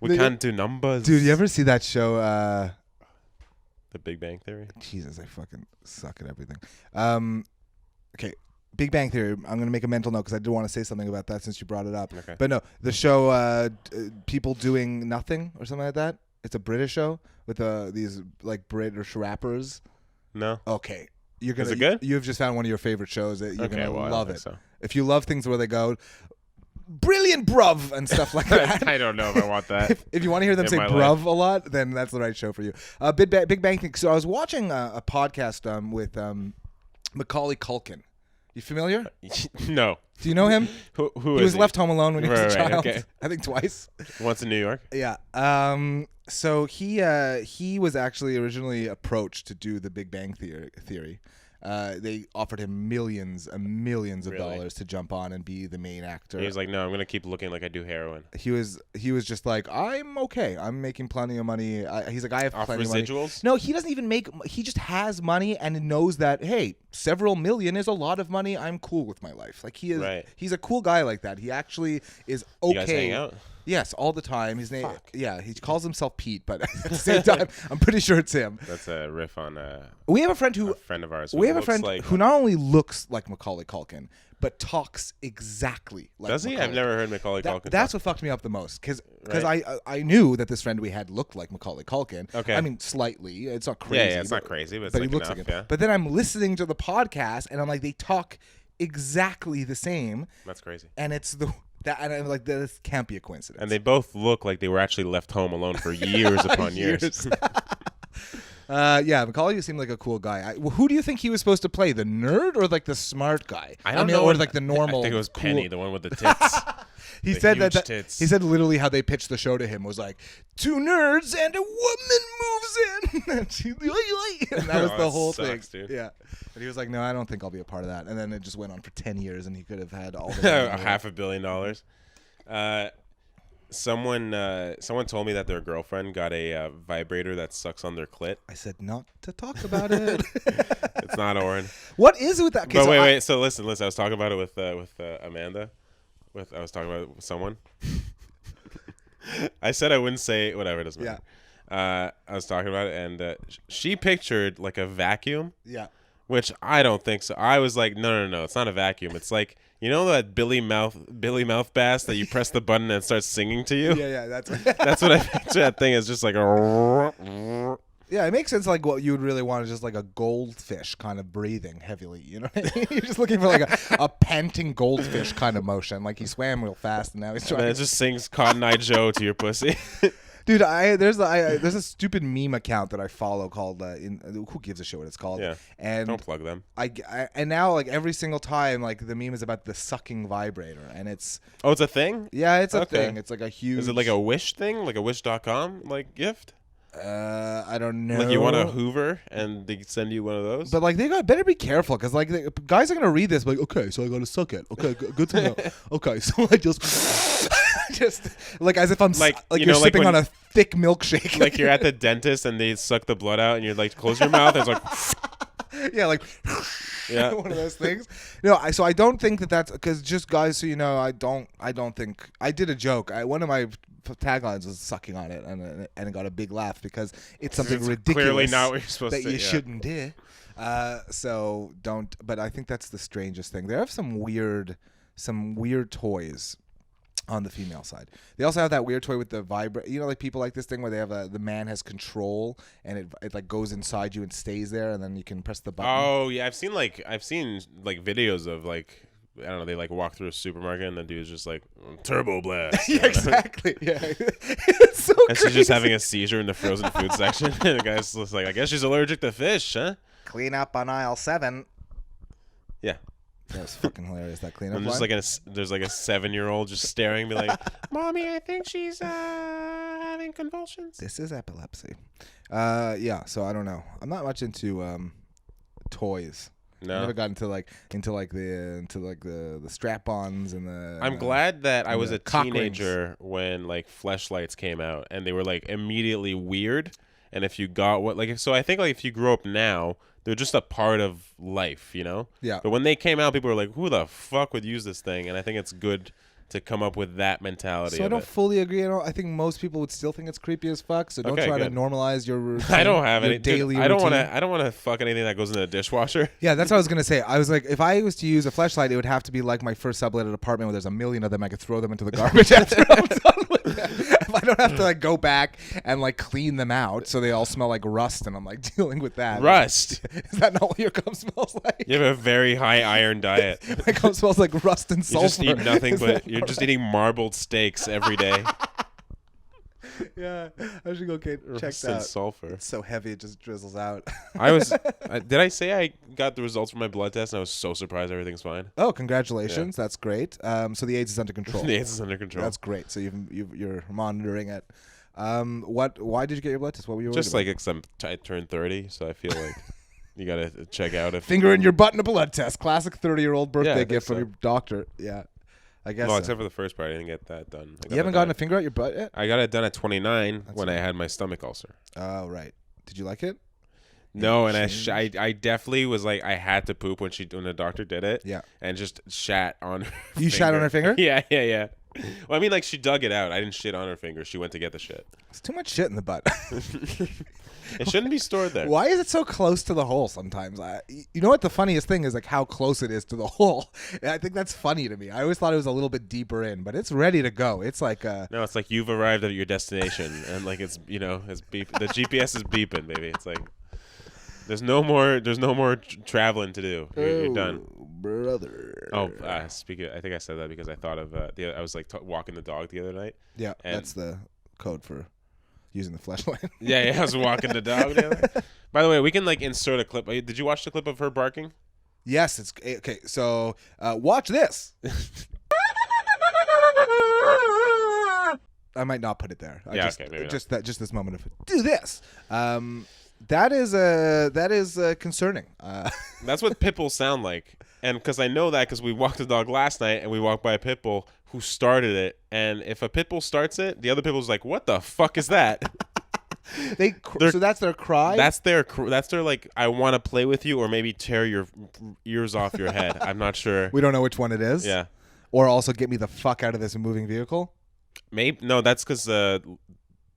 We can't do numbers. Dude, you ever see that show? The Big Bang Theory? Jesus, I fucking suck at everything. Okay. Big Bang Theory. I'm going to make a mental note because I did want to say something about that since you brought it up. Okay. But no, the show People Doing Nothing or something like that. It's a British show with these like British rappers. No. Okay. Is it good? You've just found one of your favorite shows that you're going to love it. So. If you love things where they go, brilliant bruv and stuff like that. I don't know if I want that. If you want to hear them say bruv a lot, then that's the right show for you. Big Bang Theory. So I was watching a podcast with Macaulay Culkin. You familiar? No. Do you know him? Who he was left home alone when he was a child. Okay. I think twice. Once in New York. Yeah. So he was actually originally approached to do the Big Bang Theory. They offered him millions and millions of dollars to jump on and be the main actor. He was like, "No, I'm gonna keep looking like I do heroin." He was just like, "I'm okay. I'm making plenty of money." He's like, "I have plenty of money." Residuals? No, he doesn't even make. He just has money and knows that, hey, several million is a lot of money. I'm cool with my life. Like he is. Right. He's a cool guy like that. He actually is okay. You guys hang out? Yes, all the time. His name, yeah, he calls himself Pete, but at the same time, I'm pretty sure it's him. That's a riff on we have a friend a friend of ours. We have a friend who not only looks like Macaulay Culkin, but talks exactly like. Does he? Macaulay I've never heard Macaulay Culkin. That's what fucked me up the most, because I knew that this friend we had looked like Macaulay Culkin. Okay. I mean, slightly. It's not crazy. Yeah, it's not crazy, but he like looks enough, like him. But then I'm listening to the podcast, and I'm like, they talk exactly the same. That's crazy. And it's and I'm like, this can't be a coincidence. And they both look like they were actually left home alone for years upon years. Yeah, Macaulay seemed like a cool guy. Who do you think he was supposed to play? The nerd or like the smart guy? I don't know. Or like the normal. I think it was cool... Penny, the one with the tits. He said he said literally how they pitched the show to him was like, 2 nerds and a woman moves in. And that was the whole thing. Dude. Yeah. And he was like, no, I don't think I'll be a part of that. And then it just went on for 10 years, and he could have had all the $500 million. Someone told me that their girlfriend got a vibrator that sucks on their clit. I said not to talk about it. It's not Oren. What is it with that? Okay, but wait. So listen. I was talking about it with Amanda. I was talking about it with someone. I said I wouldn't say whatever. It doesn't matter. Yeah. I was talking about it, and she pictured like a vacuum. Yeah. Which I don't think so. I was like, no, it's not a vacuum. It's like, you know that Billy Mouth bass that you press the button and it starts singing to you? Yeah, that's what I picture that thing is, just like a. Yeah, it makes sense. Like what you would really want is just like a goldfish kind of breathing heavily. You know, you're just looking for like a panting goldfish kind of motion. Like he swam real fast and now he's trying. And it just sings Cotton Eye Joe to your pussy. Dude, there's a stupid meme account that I follow called who gives a shit what it's called? Yeah, and don't plug them. And now like every single time like the meme is about the sucking vibrator, and it's it's a thing. Yeah, it's a thing. It's like a huge. Is it like a Wish thing, like a Wish.com like gift? I don't know. Like you want a Hoover and they send you one of those? But like they better be careful because like guys are gonna read this like, okay, so I gotta suck it. Okay, good to know. Okay, so I just like as if I'm like you're sipping on a thick milkshake. Like you're at the dentist and they suck the blood out and you're like, close your mouth. And it's like. Yeah, like Yeah. one of those things. No, so I don't think that's because just guys. So I don't think I did a joke. One of my taglines was sucking on it, and it got a big laugh because it's something It's ridiculous clearly not what you're supposed that to. you shouldn't do. So don't. But I think that's the strangest thing. There have some weird toys on the female side. They also have that weird toy with the vibrate. Like people like this thing where they have the man has control and it like goes inside you and stays there, and then you can press the button. Oh yeah, I've seen videos of like. I don't know. They like walk through a supermarket and the dude's just like turbo blast. Yeah, exactly. Yeah, it's so. And she's just having a seizure in the frozen food section. And the guy's just like, I guess she's allergic to fish, huh? Clean up on aisle 7. Yeah. That was fucking hilarious. That cleanup. I'm just line. there's like a 7-year-old just staring, be like, "Mommy, I think she's having convulsions." This is epilepsy. Yeah. So I don't know. I'm not much into toys. No. I never got into the strap-ons and the. I'm glad that I was a cock teenager when like fleshlights came out and they were like immediately weird. And if you got I think like if you grew up now, they're just a part of life, Yeah. But when they came out, people were like, "Who the fuck would use this thing?" And I think it's good to come up with that mentality. So I don't fully agree. I think most people would still think it's creepy as fuck. So don't try to normalize your routine. I don't have any daily. I don't want to fuck anything that goes in the dishwasher. Yeah, that's what I was gonna say. I was like, if I was to use a fleshlight, it would have to be like my first subletted apartment where there's a million of them. I could throw them into the garbage after I'm done with them. If I don't have to like go back and like clean them out, so they all smell like rust, and I'm like dealing with that. Rust. Is that not what your cum smells like? You have a very high iron diet. My cum smells like rust and You sulfur. just eat nothing Is but that you're not just right? eating marbled steaks every day. Yeah, I should go get checked Rust and out. sulfur. It's so heavy, it just drizzles out. Did I say I got the results from my blood test and I was so surprised everything's fine? Oh, congratulations! That's great. So the AIDS is under control. The AIDS is under control. That's great. So you're monitoring it. Why did you get your blood test? What were you Just worried like I turned 30, so I feel like you gotta check out if. finger in your butt in a blood test? Classic 30-year-old birthday think gift from so. your doctor. Yeah, I guess. Well, So. except for the first part, I didn't get that done. You haven't gotten a finger out your butt yet? I got it done at 29 when I had my stomach ulcer. Oh, right. Did you like it? No, and I definitely was like I had to poop when the doctor did it. Yeah. And just shat on her. You shat on her finger? Yeah. Well, I mean, like she dug it out. I didn't shit on her finger. She went to get the shit. It's too much shit in the butt. It shouldn't be stored there. Why is it so close to the hole sometimes? You know what the funniest thing is, like how close it is to the hole. I think that's funny to me. I always thought it was a little bit deeper in, but it's ready to go. It's like No, it's like you've arrived at your destination, and like it's it's beep. The GPS is beeping, baby. It's like there's no more traveling to do. You're done, brother. Oh, speaking, I think I said that because I thought of I was like walking the dog the other night. Yeah, and that's the code for using the flashlight. Yeah, I was walking the dog the other night. By the way, we can like insert a clip. Did you watch the clip of her barking? Yes, it's okay. So watch this. I might not put it there. Maybe just this moment of do this. That is concerning. That's what pit bulls sound like. And because I know that because we walked the dog last night and we walked by a pit bull who started it. And if a pit bull starts it, the other pit bull's like, "What the fuck is that?" So that's their cry. That's their like, "I want to play with you," or maybe tear your ears off your head. I'm not sure. We don't know which one it is. Yeah. Or also get me the fuck out of this moving vehicle. Maybe no. That's because the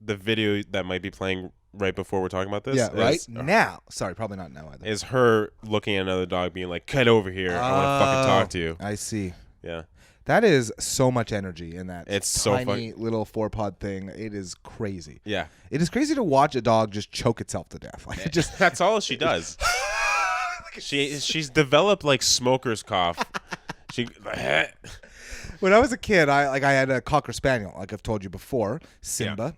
video that might be playing right before we're talking about this. Yeah, right now. Sorry, probably not now either. Is her looking at another dog being like, "Get over here. I want to fucking talk to you." I see. Yeah. That is so much energy in that It's so tiny little 4-pod thing. It is crazy. Yeah. It is crazy to watch a dog just choke itself to death. Like it just that's all she does. She's developed like smoker's cough. When I was a kid, I had a Cocker Spaniel, like I've told you before, Simba,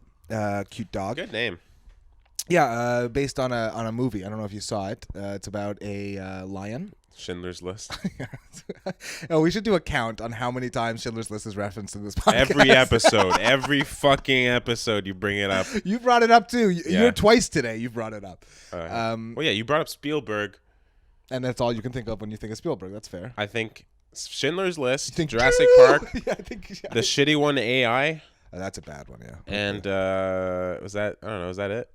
cute dog. Good name. Yeah, based on a movie. I don't know if you saw it. It's about a lion. Schindler's List. Oh, we should do a count on how many times Schindler's List is referenced in this podcast. Every fucking episode, you bring it up. You brought it up too. Yeah. You're twice today. You brought it up. Well, yeah, you brought up Spielberg. And that's all you can think of when you think of Spielberg. That's fair. I think Schindler's List, think Jurassic Park, yeah, I think the shitty one, AI, that's a bad one. Yeah. and was that? I don't know. Is that it?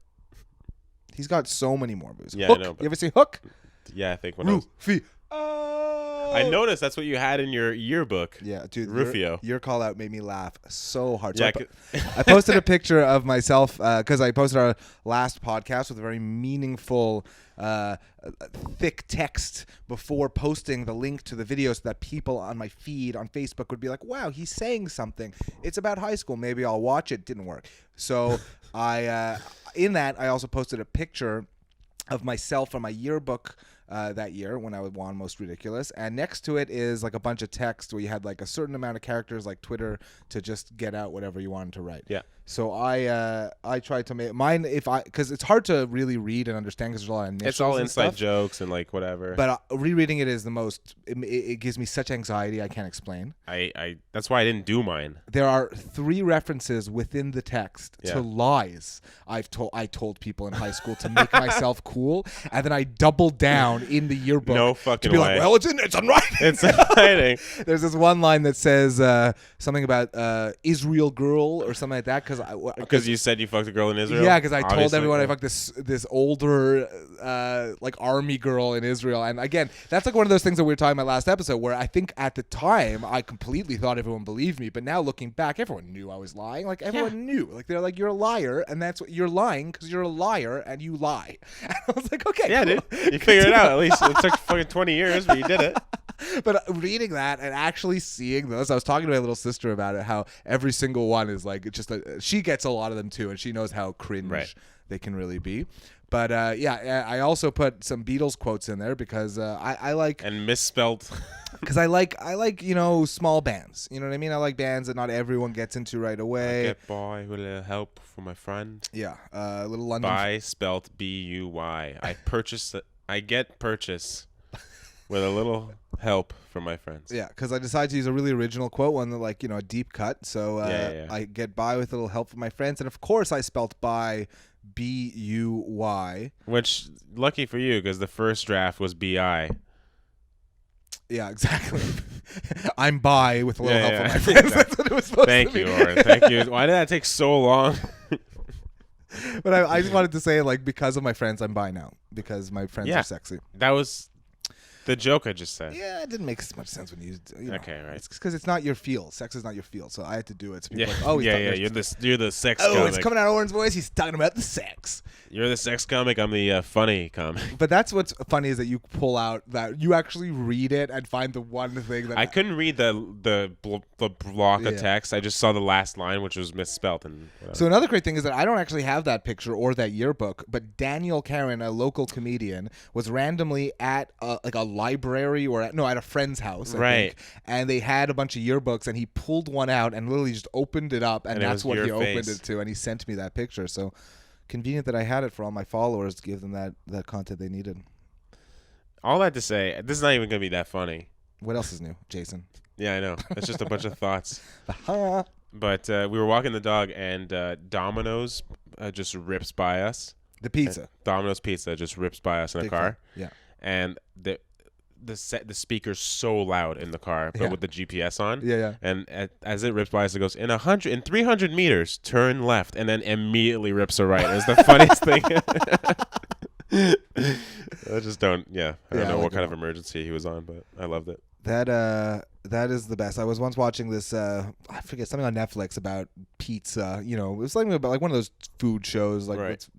He's got so many more movies. Yeah, Hook. I know, but- You ever see Hook? Yeah, I think when I was... I noticed that's what you had in your yearbook. Yeah, dude. Rufio. Your call out made me laugh so hard. Yeah, So I posted a picture of myself because I posted our last podcast with a very meaningful, thick text before posting the link to the video so that people on my feed on Facebook would be like, wow, he's saying something. It's about high school. Maybe I'll watch it. Didn't work. So in that, I also posted a picture of myself from my yearbook that year when I was won Most Ridiculous, and next to it is like a bunch of text where you had like a certain amount of characters, like Twitter, to just get out whatever you wanted to write. Yeah. So I tried to make mine because it's hard to really read and understand because there's a lot of initials. It's all and inside stuff. jokes and like whatever. But rereading it is the most. It gives me such anxiety I can't explain. I that's why I didn't do mine. There are 3 references within the text to lies I told people in high school to make myself cool, and then I doubled down in the yearbook. No fucking to be way. like, well, it's in writing. It's in writing. There's this one line that says something about Israel girl or something like that because you said you fucked a girl in Israel. Yeah, because I told Obviously. everyone I fucked this older like army girl in Israel, and again, that's like one of those things that we were talking about last episode, where I think at the time I completely thought everyone believed me, but now looking back, everyone knew I was lying. Like everyone knew. Like they're like, you're a liar, and that's what you're lying because you're a liar and you lie. And I was like, okay, yeah, cool. dude, you figured it out. At least it took fucking 20 years, but you did it. But reading that and actually seeing those, I was talking to my little sister about it, how every single one is like, it's just she gets a lot of them too, and she knows how cringe they can really be. But yeah, I also put some Beatles quotes in there because I like and misspelled. Because I like small bands. You know what I mean? I like bands that not everyone gets into right away. I get by with a little help from my friend. Yeah, little London. Buy spelt B-U-Y. I get purchase with a little help from my friends. Yeah, because I decided to use a really original quote, one that like a deep cut. So I get by with a little help from my friends, and of course I spelt by B-U-Y. Which lucky for you, because the first draft was B-I. Yeah, exactly. I'm by with a little help from my friends. That's what it was supposed Thank to be. you, Oren. Thank you. Why did that take so long? But I just wanted to say, like, because of my friends, I'm bi now. Because my friends are sexy. That was the joke I just said. Yeah, it didn't make as much sense when you know. Okay, right. It's because it's not your field. Sex is not your field. So I had to do it. So people Yeah, are like, oh, you're the sex oh, comic. it's coming out of Oren's voice. He's talking about the sex. You're the sex comic. I'm the funny comic. But that's what's funny is that you pull out that you actually read it and find the one thing that I couldn't read the block of text. I just saw the last line, which was misspelled. And so another great thing is that I don't actually have that picture or that yearbook, but Daniel Karen, a local comedian, was randomly at like a library or at a friend's house, I think, and they had a bunch of yearbooks, and he pulled one out and literally just opened it up, and that's what he opened it to, and he sent me that picture. So convenient that I had it for all my followers to give them that content they needed. All that to say, this is not even going to be that funny. What else is new, Jason? Yeah, I know. It's just a bunch of thoughts. But we were walking the dog, and Domino's just rips by us. The pizza. Domino's Pizza just rips by us in a car. Yeah. And the speaker's so loud in the car, but with the GPS on. Yeah. And as it rips by us, it goes, in 300 meters, turn left, and then immediately rips a right. It's the funniest thing. I just don't. I don't know what kind of emergency he was on, but I loved it. That is the best. I was once watching this I forget, something on Netflix about pizza. It was something about like one of those food shows, like it's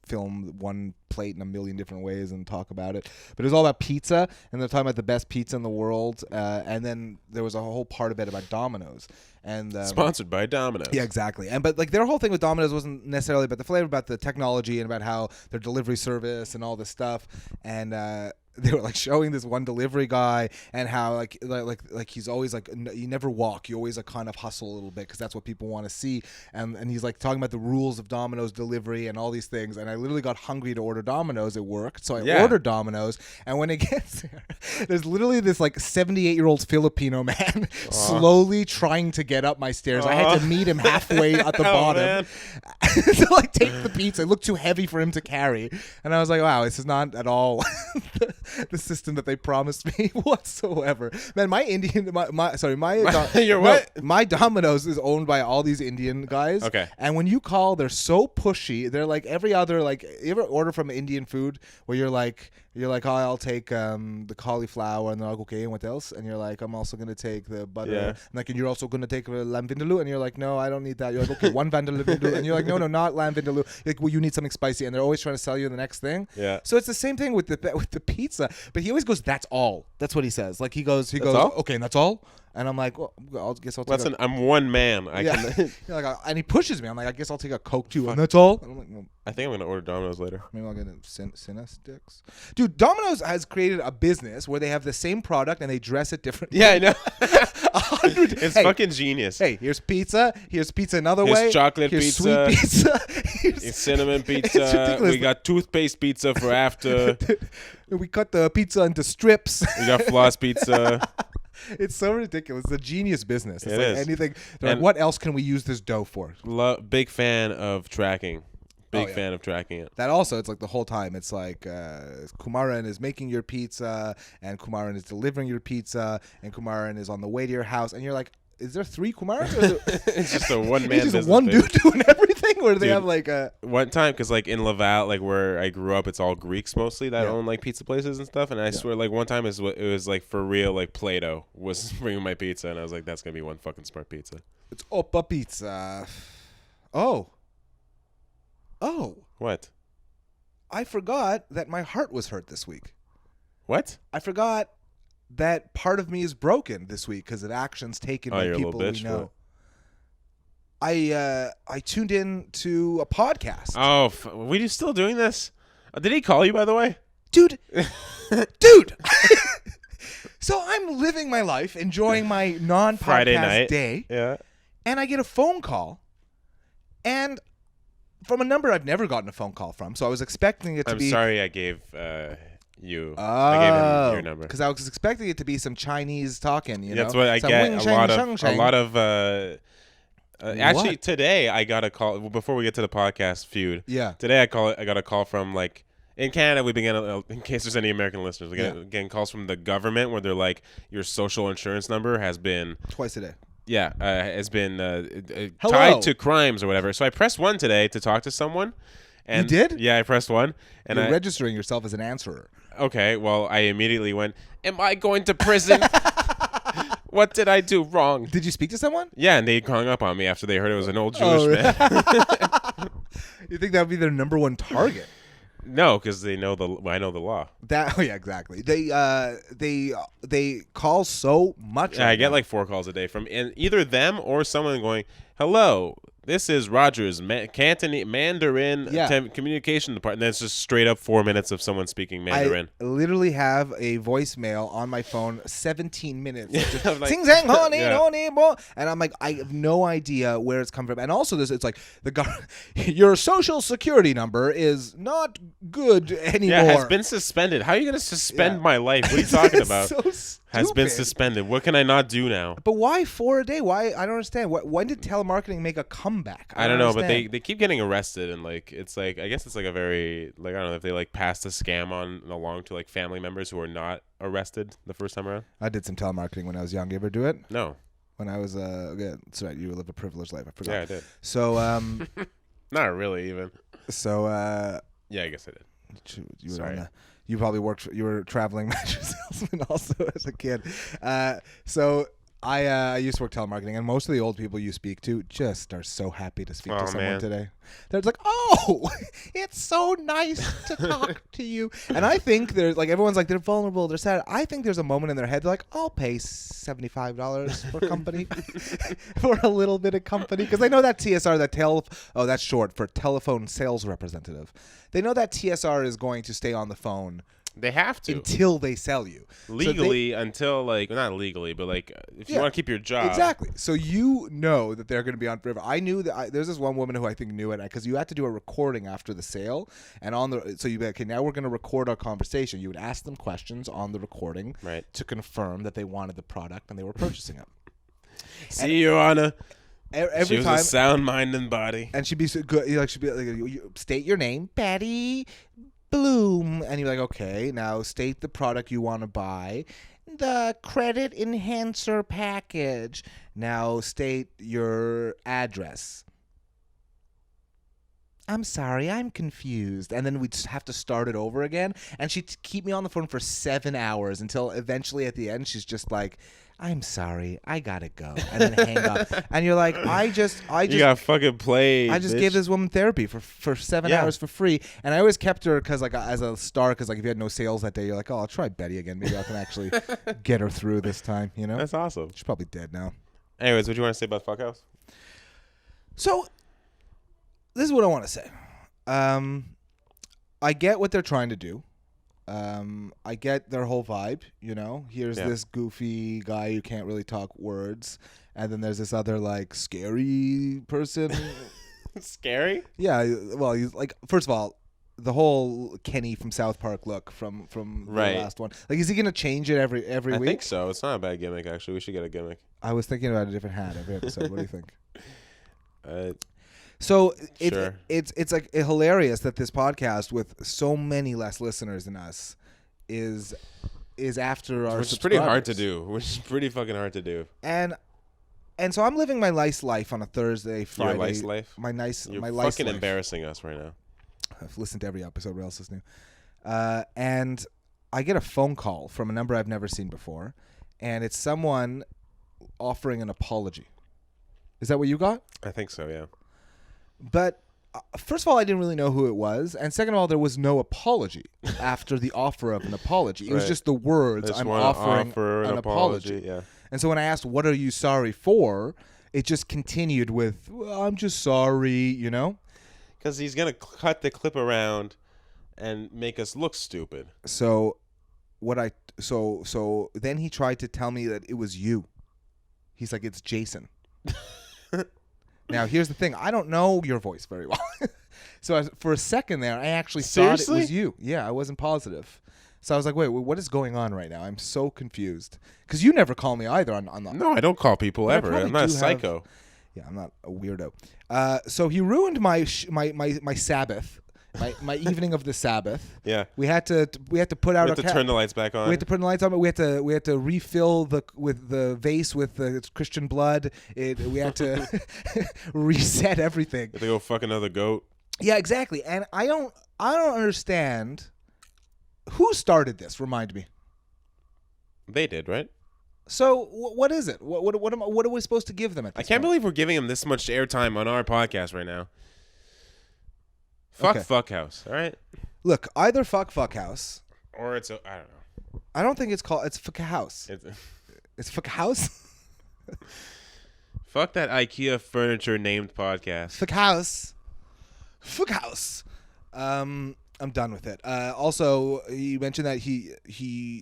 film one plate in a million different ways and talk about it. But it was all about pizza, and they're talking about the best pizza in the world. And then there was a whole part of it about Domino's. And sponsored by Domino's. Yeah, exactly. But like their whole thing with Domino's wasn't necessarily about the flavor, about the technology and about how their delivery service and all this stuff. And they were like showing this one delivery guy and how like he's always like, you never walk, you always like kind of hustle a little bit because that's what people want to see. And he's like talking about the rules of Domino's delivery and all these things. And I literally got hungry to order Domino's at work, so I ordered Domino's. And when it gets there, there's literally this like 78-year-old Filipino man slowly trying to get up my stairs. I had to meet him halfway at the bottom to like take the pizza. It looked too heavy for him to carry, and I was like, wow, this is not at all the system that they promised me whatsoever. Man, my my Domino's is owned by all these Indian guys. Okay. And when you call, they're so pushy. They're like every other, like, you ever order from Indian food where you're like, You're like, oh, I'll take the cauliflower, and they're like, okay, and what else? And you're like, I'm also gonna take the butter, and like, and you're also gonna take lamb vindaloo, and you're like, no, I don't need that. You're like, okay, one vindaloo, and you're like, no, not lamb vindaloo. You're like, well, you need something spicy, and they're always trying to sell you the next thing. Yeah. So it's the same thing with the pizza, but he always goes, that's all. That's what he says. Like he goes, all? okay, and that's all. And I'm like, well, I guess I'll take. I'm one man. Can. Like, and he pushes me. I'm like, I guess I'll take a Coke too, and that's all. And I'm like, well, I think I'm gonna order Domino's later. maybe I'll get a Cinna sticks. Dude, Domino's has created a business where they have the same product and they dress it differently. Yeah, I know. 100. It's fucking genius. Hey, here's pizza. Here's pizza another Here's way. chocolate here's pizza. Sweet pizza. It's cinnamon pizza. It's ridiculous. We got toothpaste pizza for after. We cut the pizza into strips. We got floss pizza. It's so ridiculous. It's a genius business. It's It like is. anything. Like, what else can we use this dough for? Big fan of tracking. Big fan of tracking it. That also, it's like the whole time. It's like Kumaran is making your pizza, and Kumaran is delivering your pizza, and Kumaran is on the way to your house, and you're like, is there 3 Kumarans? It's just a one man it's business. just one dude doing everything, or do they Dude, have like a one time? Because like in Laval, like where I grew up, it's all Greeks mostly that own like pizza places and stuff. And I swear, like one time it was like for real, like Play-Doh was bringing my pizza, and I was like, that's gonna be one fucking smart pizza. It's Oppa Pizza. Oh. What? I forgot that my heart was hurt this week. What? I forgot that part of me is broken this week because of actions taken by you're a people little we bitch, know. I tuned in to a podcast. Oh, were you still doing this? Did he call you, by the way? Dude. So I'm living my life, enjoying my non-podcast Friday night day. Yeah. And I get a phone call, and from a number I've never gotten a phone call from. So I was expecting it to be. I'm sorry I gave you. Oh, I gave him your number. Because I was expecting it to be some Chinese talking. That's know? what I Some get. wing A lot of. Actually, What? today I got a call. Well, before we get to the podcast feud. Yeah. Today I got a call from like. In Canada, we began, in case there's any American listeners, getting calls from the government where they're like, your social insurance number has been Twice a day. Yeah, has been Hello. tied to crimes or whatever. So I pressed 1 today to talk to someone. And You did? Yeah, I pressed 1. And You're registering yourself as an answerer. Okay, well, I immediately went, am I going to prison? What did I do wrong? Did you speak to someone? Yeah, and they hung up on me after they heard it was an old Jewish man. You think that would be their number one target? No, because I know the law. Yeah, exactly. They call so much. Yeah, I get like 4 calls a day from either them or someone going, hello, this is Rogers, Cantonese Mandarin communication department. And then it's just straight up 4 minutes of someone speaking Mandarin. I literally have a voicemail on my phone, 17 minutes. Like, Sing sang honey, honey, boy. And I'm like, I have no idea where it's come from. And also, it's like your social security number is not good anymore. Yeah, has been suspended. How are you going to suspend my life? What are you talking about? So stupid. Has been suspended. What can I not do now? But why 4 a day? Why? I don't understand. When did telemarketing make a comeback? I don't know, but they keep getting arrested, and like it's like I guess it's like a very like I don't know if they like passed a scam along to like family members who are not arrested the first time around. I did some telemarketing when I was young. You ever do it? No. When I was that's right. You live a privileged life. I forgot. Yeah, I did. So not really even. So yeah, I guess I did. You were you probably worked. You were a traveling mattress salesman also as a kid. So I used to work telemarketing, and most of the old people you speak to just are so happy to speak to someone today. They're just like, "Oh, it's so nice to talk to you." And I think there's like everyone's like they're vulnerable, they're sad. I think there's a moment in their head they're like, "I'll pay $75 for company, for a little bit of company," because they know that TSR, that's short for telephone sales representative. They know that TSR is going to stay on the phone. They have to until they sell you legally. Until like not legally, but like if you want to keep your job, exactly. So you know that they're going to be on forever. I knew that there's this one woman who I think knew it because you had to do a recording after the sale, and so you'd be like, okay, now we're going to record our conversation. You would ask them questions on the recording, right, to confirm that they wanted the product and they were purchasing it. See, Your Honor. Every she was time, a sound mind and body, and she'd be so good. She'd be like, state your name, Betty Bloom, and you're like, okay, now state the product you want to buy, the credit enhancer package. Now state your address. I'm sorry, I'm confused. And then we'd just have to start it over again. And she'd keep me on the phone for 7 hours until eventually at the end, she's just like, I'm sorry, I gotta go. And then hang up. And you're like, I just You got fucking played. I just bitch. gave this woman therapy for 7 hours for free. And I always kept her because, like, as a star, because, like, if you had no sales that day, you're like, oh, I'll try Betty again. Maybe I can actually get her through this time, you know? That's awesome. She's probably dead now. Anyways, what do you want to say about Fuckhouse? So, this is what I want to say. I get what they're trying to do. I get their whole vibe, you know. Here's this goofy guy who can't really talk words, and then there's this other, like, scary person. Scary? Yeah, well, he's like, first of all, the whole Kenny from South Park look from the last one. Like, is he gonna change it every week? I think so. It's not a bad gimmick, actually. We should get a gimmick. I was thinking about a different hat every episode. What do you think? Sure. It's like hilarious that this podcast with so many less listeners than us is after our Which is pretty hard to do. Which is pretty fucking hard to do. And so I'm living my nice life on a Thursday, Friday. Your nice life? My nice You're my life. fucking embarrassing us right now. I've listened to every episode. What else is new? And I get a phone call from a number I've never seen before, and it's someone offering an apology. Is that what you got? I think so, yeah. But first of all, I didn't really know who it was, and second of all, there was no apology after the offer of an apology. It was just the words, I'm offering an apology. Yeah. And so when I asked, what are you sorry for, it just continued with, well, I'm just sorry, you know? Because he's going to cut the clip around and make us look stupid. So so then he tried to tell me that it was you. He's like, it's Jason. Now, here's the thing. I don't know your voice very well. So for a second there, I actually thought it was you. Yeah, I wasn't positive. So I was like, wait, what is going on right now? I'm so confused. Because you never call me either on the... No, I don't call people ever. I'm not a psycho. Yeah, I'm not a weirdo. So he ruined my Sabbath, my evening of the Sabbath. Yeah. We had to put out. We had to turn the lights back on. We had to put the lights on. But we had to refill the vase with the Christian blood. We had to reset everything. We had to go fuck another goat. Yeah, exactly. And I don't understand who started this. Remind me. They did, right? So what is it? What are we supposed to give them at this I can't point? believe we're giving him this much airtime on our podcast right now. Fuckhouse, all right? Look, either Fuckhouse, or it's I don't know. I don't think it's called. It's Fuckhouse. It's Fuckhouse. Fuck that IKEA furniture named podcast. Fuckhouse. I'm done with it. Also, you mentioned that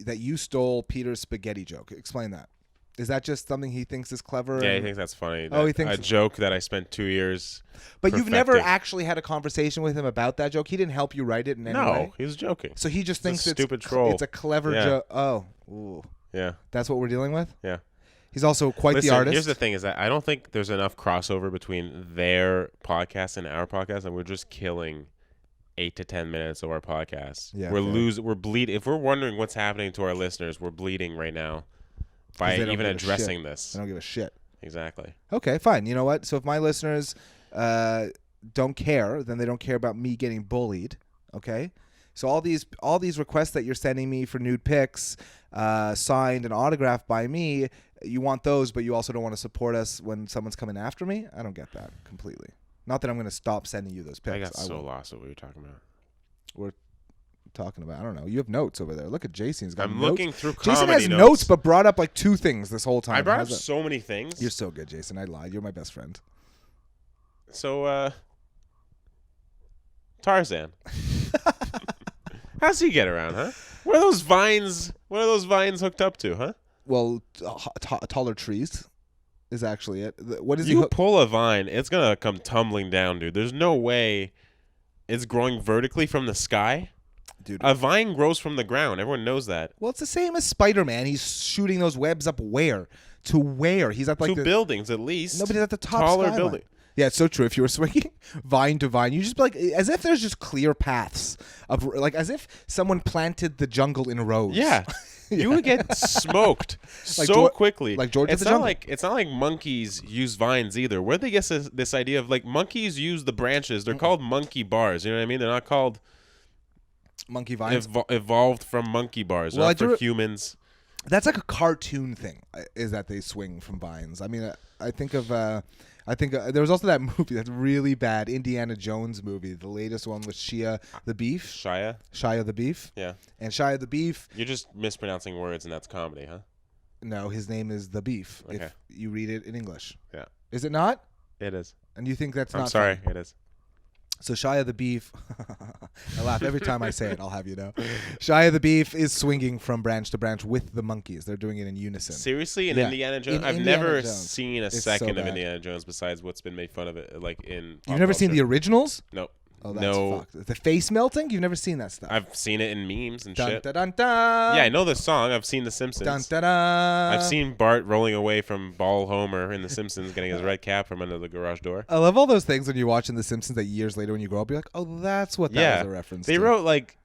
that you stole Peter's spaghetti joke. Explain that. Is that just something he thinks is clever? Yeah, he thinks that's funny. He thinks a joke that I spent 2 years. But you've never actually had a conversation with him about that joke. He didn't help you write it in any way. No, he was joking. So he just thinks it's a stupid troll. It's a clever joke. Oh, ooh. Yeah. That's what we're dealing with. Yeah. He's also quite the artist. Here's the thing: is that I don't think there's enough crossover between their podcast and our podcast, and we're just killing 8 to 10 minutes of our podcast. Yeah, we're bleeding. If we're wondering what's happening to our listeners, we're bleeding right now by even addressing this. I don't give a shit. Exactly. Okay, fine. You know what? So if my listeners don't care, then they don't care about me getting bullied. Okay. So all these requests that you're sending me for nude pics, signed and autographed by me, you want those, but you also don't want to support us when someone's coming after me? I don't get that completely. Not that I'm going to stop sending you those pics. I got so lost at what you're talking about. We're talking about, I don't know. You have notes over there. Look at Jason. He's got notes. Looking through comedy Jason has notes, but brought up like 2 things this whole time. I brought up so many things. You're so good, Jason. I lied. You're my best friend. So, Tarzan. How's he get around, huh? What are those vines hooked up to, huh? Well, taller trees is actually it. What is you pull a vine, it's gonna come tumbling down, dude. There's no way it's growing vertically from the sky. Dude, a vine grows from the ground. Everyone knows that. Well, it's the same as Spider-Man. He's shooting those webs up where? To where? He's at like buildings at least. Nobody's at the top taller skyline. building. Yeah, it's so true. If you were swinging vine to vine, you just be like, as if there's just clear paths of, like, as if someone planted the jungle in rows. Yeah. You would get smoked Like so quickly. like George of it's the not Jungle. like it's not like monkeys use vines either. Where they get this idea of like monkeys use the branches? They're called monkey bars. You know what I mean? They're not called Monkey vines. evolved from monkey bars. Well, Not for humans. That's like a cartoon thing, is that they swing from vines. I mean, I think of there was also that movie that's really bad, Indiana Jones movie, the latest one with Shia the Beef. Shia the Beef. Yeah. And Shia the Beef. You're just mispronouncing words, and that's comedy, huh? No, his name is the Beef. Okay. If you read it in English. Yeah. Is it not? It is. And you think that's I'm not? sorry. funny? It is. So Shia the Beef, I laugh every time I say it, I'll have you know. Shia the Beef is swinging from branch to branch with the monkeys. They're doing it in unison. Seriously? In Yeah. Indiana Jones? In I've Indiana never Jones. seen a It's second so of bad. Indiana Jones besides what's been made fun of it, like in pop You've never seen the culture. originals? Nope. Oh, that's No. fucked. The face melting? You've never seen that stuff? I've seen it in memes and Dun, shit. dun, dun, dun. Yeah, I know the song. I've seen The Simpsons. Dun, dun, dun. I've seen Bart rolling away from Ball Homer in The Simpsons, getting his red cap from under the garage door. I love all those things when you're watching The Simpsons that years later when you grow up, you're like, oh, that's what that was a reference They to. wrote like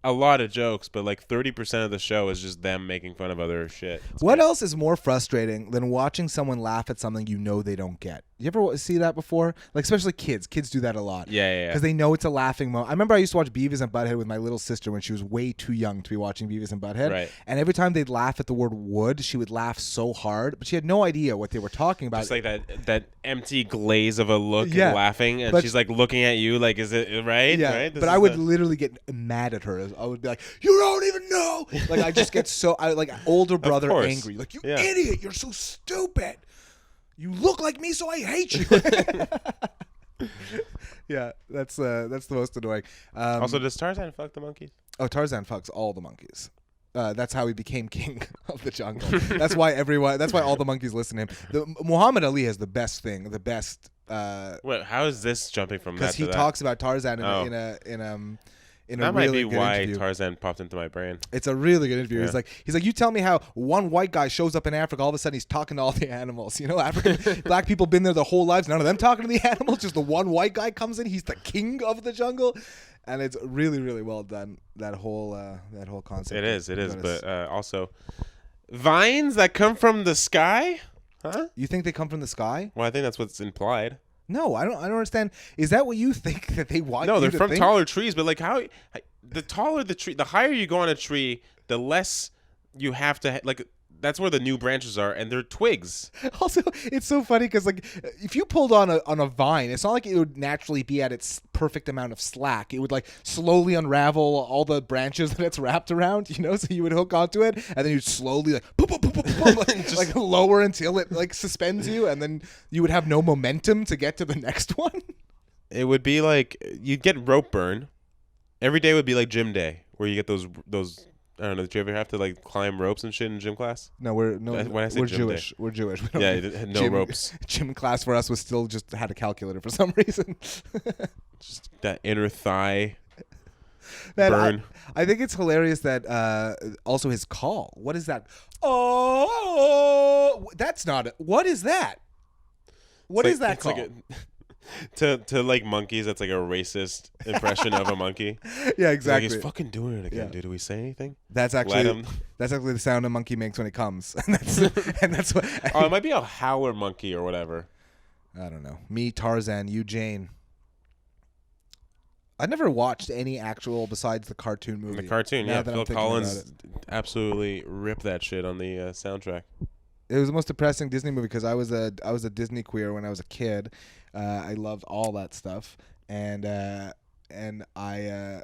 a lot of jokes, but like 30% of the show is just them making fun of other shit. What else is more frustrating than watching someone laugh at something you know they don't get? You ever see that before? Like, especially kids. Kids do that a lot. Yeah. Because they know it's a laughing moment. I remember I used to watch Beavis and Butthead with my little sister when she was way too young to be watching Beavis and Butthead. Right. And every time they'd laugh at the word wood, she would laugh so hard, but she had no idea what they were talking about. Just like that empty glaze of a look Yeah, and laughing, and but- she's like looking at you like, is it right? Yeah, Right? This but is I would the- literally get mad at her. I would be like, "You don't even know!" Like I just get so like older brother course. angry. Like you Yeah. idiot! You're so stupid. You look like me, so I hate you. Yeah, that's the most annoying. Also, does Tarzan fuck the monkeys? Oh, Tarzan fucks all the monkeys. That's how he became king of the jungle. That's why everyone. That's why all the monkeys listen to him. Muhammad Ali has the best thing. The best. Wait, how is this jumping from that Because to he that? talks about Tarzan Oh. in a That might really be good why interview. Tarzan popped into my brain. It's a really good interview. Yeah. He's like, you tell me how one white guy shows up in Africa, all of a sudden he's talking to all the animals. You know, African black people been there their whole lives, none of them talking to the animals. Just the one white guy comes in, he's the king of the jungle, and it's really, really well done. That whole concept. It is, but also vines that come from the sky, huh? You think they come from the sky? Well, I think that's what's implied. No, I don't understand. Is that what you think that they want? No, you they're to from think? taller trees, but like how the taller the tree, the higher you go on a tree, the less you have to like. That's where the new branches are, and they're twigs. Also, it's so funny because like if you pulled on a vine, it's not like it would naturally be at its perfect amount of slack. It would like slowly unravel all the branches that it's wrapped around, you know. So you would hook onto it, and then you'd slowly like boom, boom, boom, boom, boom, like lower until it like suspends you, and then you would have no momentum to get to the next one. It would be like you'd get rope burn. Every day would be like gym day, where you get those. I don't know. Did you ever have to like climb ropes and shit in gym class? No, we're When I say gym Jewish. day. We're Jewish. We don't Yeah, do no ropes. Gym class for us was still just had a calculator for some reason. Just that inner thigh Man, burn. I think it's hilarious that also his call. What is that? Oh, that's not it. What is that? What is that it's call? like to like monkeys, that's like a racist impression of a monkey. Yeah, Like exactly. he's fucking doing it again, Yeah. dude. Do we say anything? That's Let actually him. the sound a monkey makes when it comes, and that's what. Oh, it might be a howler monkey or whatever. I don't know. Me, Tarzan, you, Jane. I never watched any actual besides the cartoon movie. The cartoon, Now yeah. that I'm Phil thinking about Collins it. absolutely ripped that shit on the soundtrack. It was the most depressing Disney movie because I was a Disney queer when I was a kid. I loved all that stuff, and I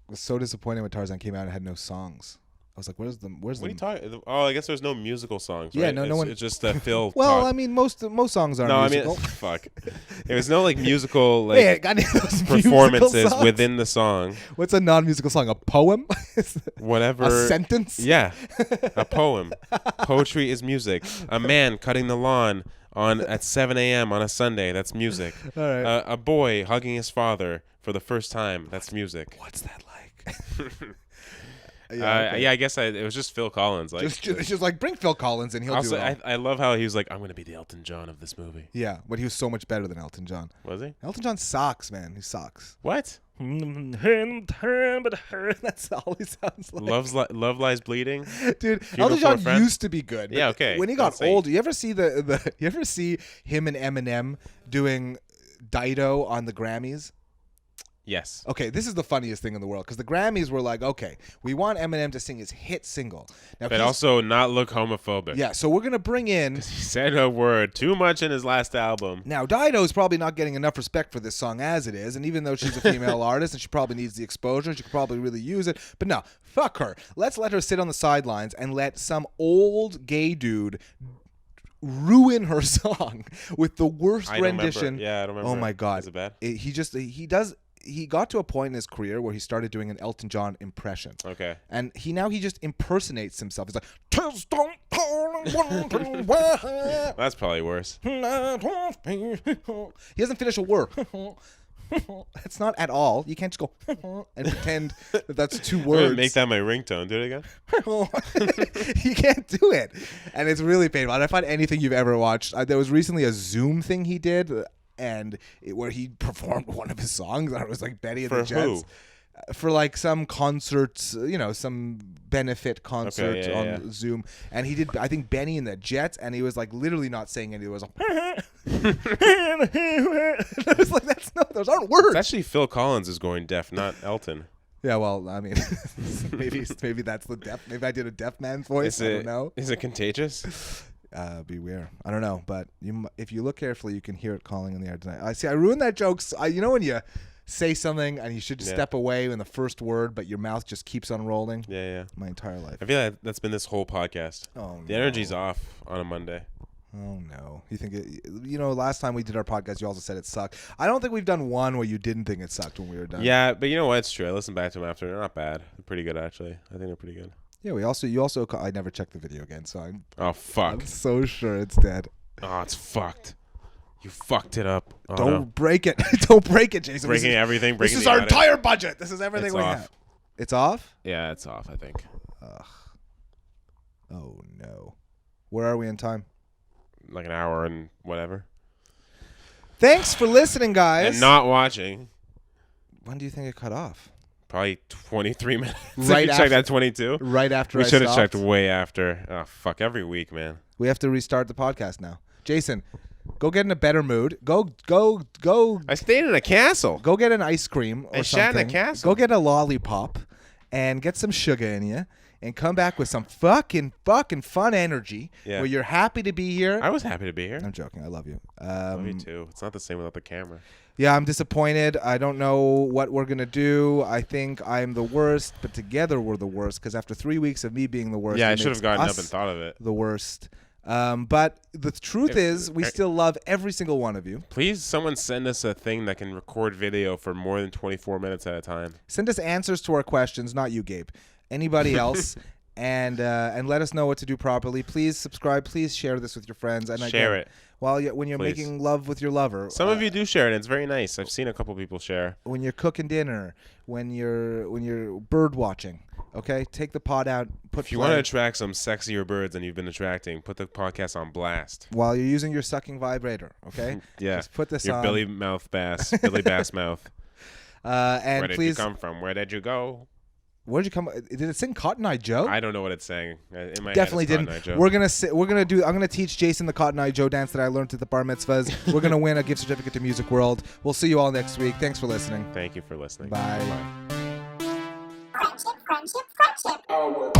was so disappointed when Tarzan came out and had no songs. I was like, "Where's the?" What are you talking? Oh, I guess there's no musical songs. Yeah, right? no it's, one. It's just that Phil. Well, talk. I mean, most songs aren't no, musical. I mean, fuck. There was no like musical like Hey, got any of those musical performances songs? within the song. What's a non-musical song? A poem? Whatever. A sentence? Yeah, a poem. Poetry is music. A man cutting the lawn at 7 a.m. on a Sunday. That's music. All right. A boy hugging his father for the first time. That's music. What's that like? I guess it was just Phil Collins. Like, just like bring Phil Collins and he'll also, do it all. I love how he was like, I'm going to be the Elton John of this movie. Yeah, but he was so much better than Elton John. Was he? Elton John sucks, man. He sucks. What? That's all he sounds like. Love Lies Bleeding. Dude, Funeral Elton for a John Friend? used to be good. Yeah, okay. When he got Let's see. older, you ever see you ever see him and Eminem doing Dido on the Grammys? Yes. Okay, this is the funniest thing in the world because the Grammys were like, okay, we want Eminem to sing his hit single. Now, But also not look homophobic. yeah, so we're gonna bring in. He said a word too much in his last album. Now, Dido's probably not getting enough respect for this song as it is, and even though she's a female artist and she probably needs the exposure, she could probably really use it. But no, fuck her. Let's let her sit on the sidelines and let some old gay dude ruin her song with the worst I don't rendition. remember. Yeah, I don't remember. Oh my god, Is it bad? He got to a point in his career where he started doing an Elton John impression. Okay. And he just impersonates himself. He's like, That's probably worse. he doesn't finish a word. That's not at all. You can't just go and pretend that that's two I'm words. gonna make that my ringtone. Do it again. You can't do it. And it's really painful. And I find anything you've ever watched. There was recently a Zoom thing he did where he performed one of his songs. And it was like Betty and the Jets. Who? For like some concerts, some benefit concert on Zoom. And he did, I think, Benny and the Jets. And he was like literally not saying anything. It was like, I was like, those aren't words. It's actually Phil Collins is going deaf, not Elton. Yeah, well, I mean, maybe that's the deaf. Maybe I did a deaf man's voice. I don't know. Is it contagious? Beware. I don't know, but if you look carefully, you can hear it calling in the air tonight. I see. I ruined that joke. When you say something and you should step away in the first word, but your mouth just keeps on rolling. Yeah. My entire life. I feel like that's been this whole podcast. Oh, the energy's off on a Monday. Oh no! You think last time we did our podcast, you also said it sucked. I don't think we've done one where you didn't think it sucked when we were done. Yeah, but you know what? It's true. I listened back to them after. They're not bad. They're pretty good, actually. I think they're pretty good. Yeah, I never checked the video again, so Oh, fuck. I'm so sure it's dead. Oh, it's fucked. You fucked it up. Oh, Don't break it. Don't break it, Jason. Breaking everything. This is our entire budget. This is everything we have. It's off? Yeah, it's off, I think. Ugh. Oh, no. Where are we in time? Like an hour and whatever. Thanks for listening, guys. And not watching. When do you think it cut off? Probably 23 minutes. Right If you after, checked at 22. Right after we I should have stopped. checked way after. Oh, fuck. Every week, man. We have to restart the podcast now. Jason, go get in a better mood. Go. I stayed in a castle. Go get an ice cream or I something. sat in a castle. Go get a lollipop and get some sugar in you and come back with some fucking fun energy where you're happy to be here. I was happy to be here. I'm joking. I love you. Love you too. It's not the same without the camera. Yeah, I'm disappointed. I don't know what we're going to do. I think I'm the worst, but together we're the worst because after 3 weeks of me being the worst, Yeah, it I should makes have gotten up us and thought of it. the worst. But the truth is we still love every single one of you. Please, someone send us a thing that can record video for more than 24 minutes at a time. Send us answers to our questions, not you, Gabe. Anybody else. And let us know what to do properly. Please subscribe. Please share this with your friends. And Share it. When you're Please. making love with your lover. Some of you do share it. It's very nice. I've seen a couple people share. When you're cooking dinner. When you're bird watching. Okay, take the pod out. If you want to attract some sexier birds than you've been attracting, put the podcast on blast. While you're using your sucking vibrator. Okay. Yeah. Just put this your on. Billy Bass mouth. And Where did please. you come from? Where did you go? Where'd you come? Did it sing Cotton Eye Joe? I don't know what it's saying. In my Definitely head, didn't. it's Cotton Eye Joe. I'm gonna teach Jason the Cotton Eye Joe dance that I learned at the bar mitzvahs. We're gonna win a gift certificate to Music World. We'll see you all next week. Thanks for listening. Thank you for listening. Bye. Bye. Friendship.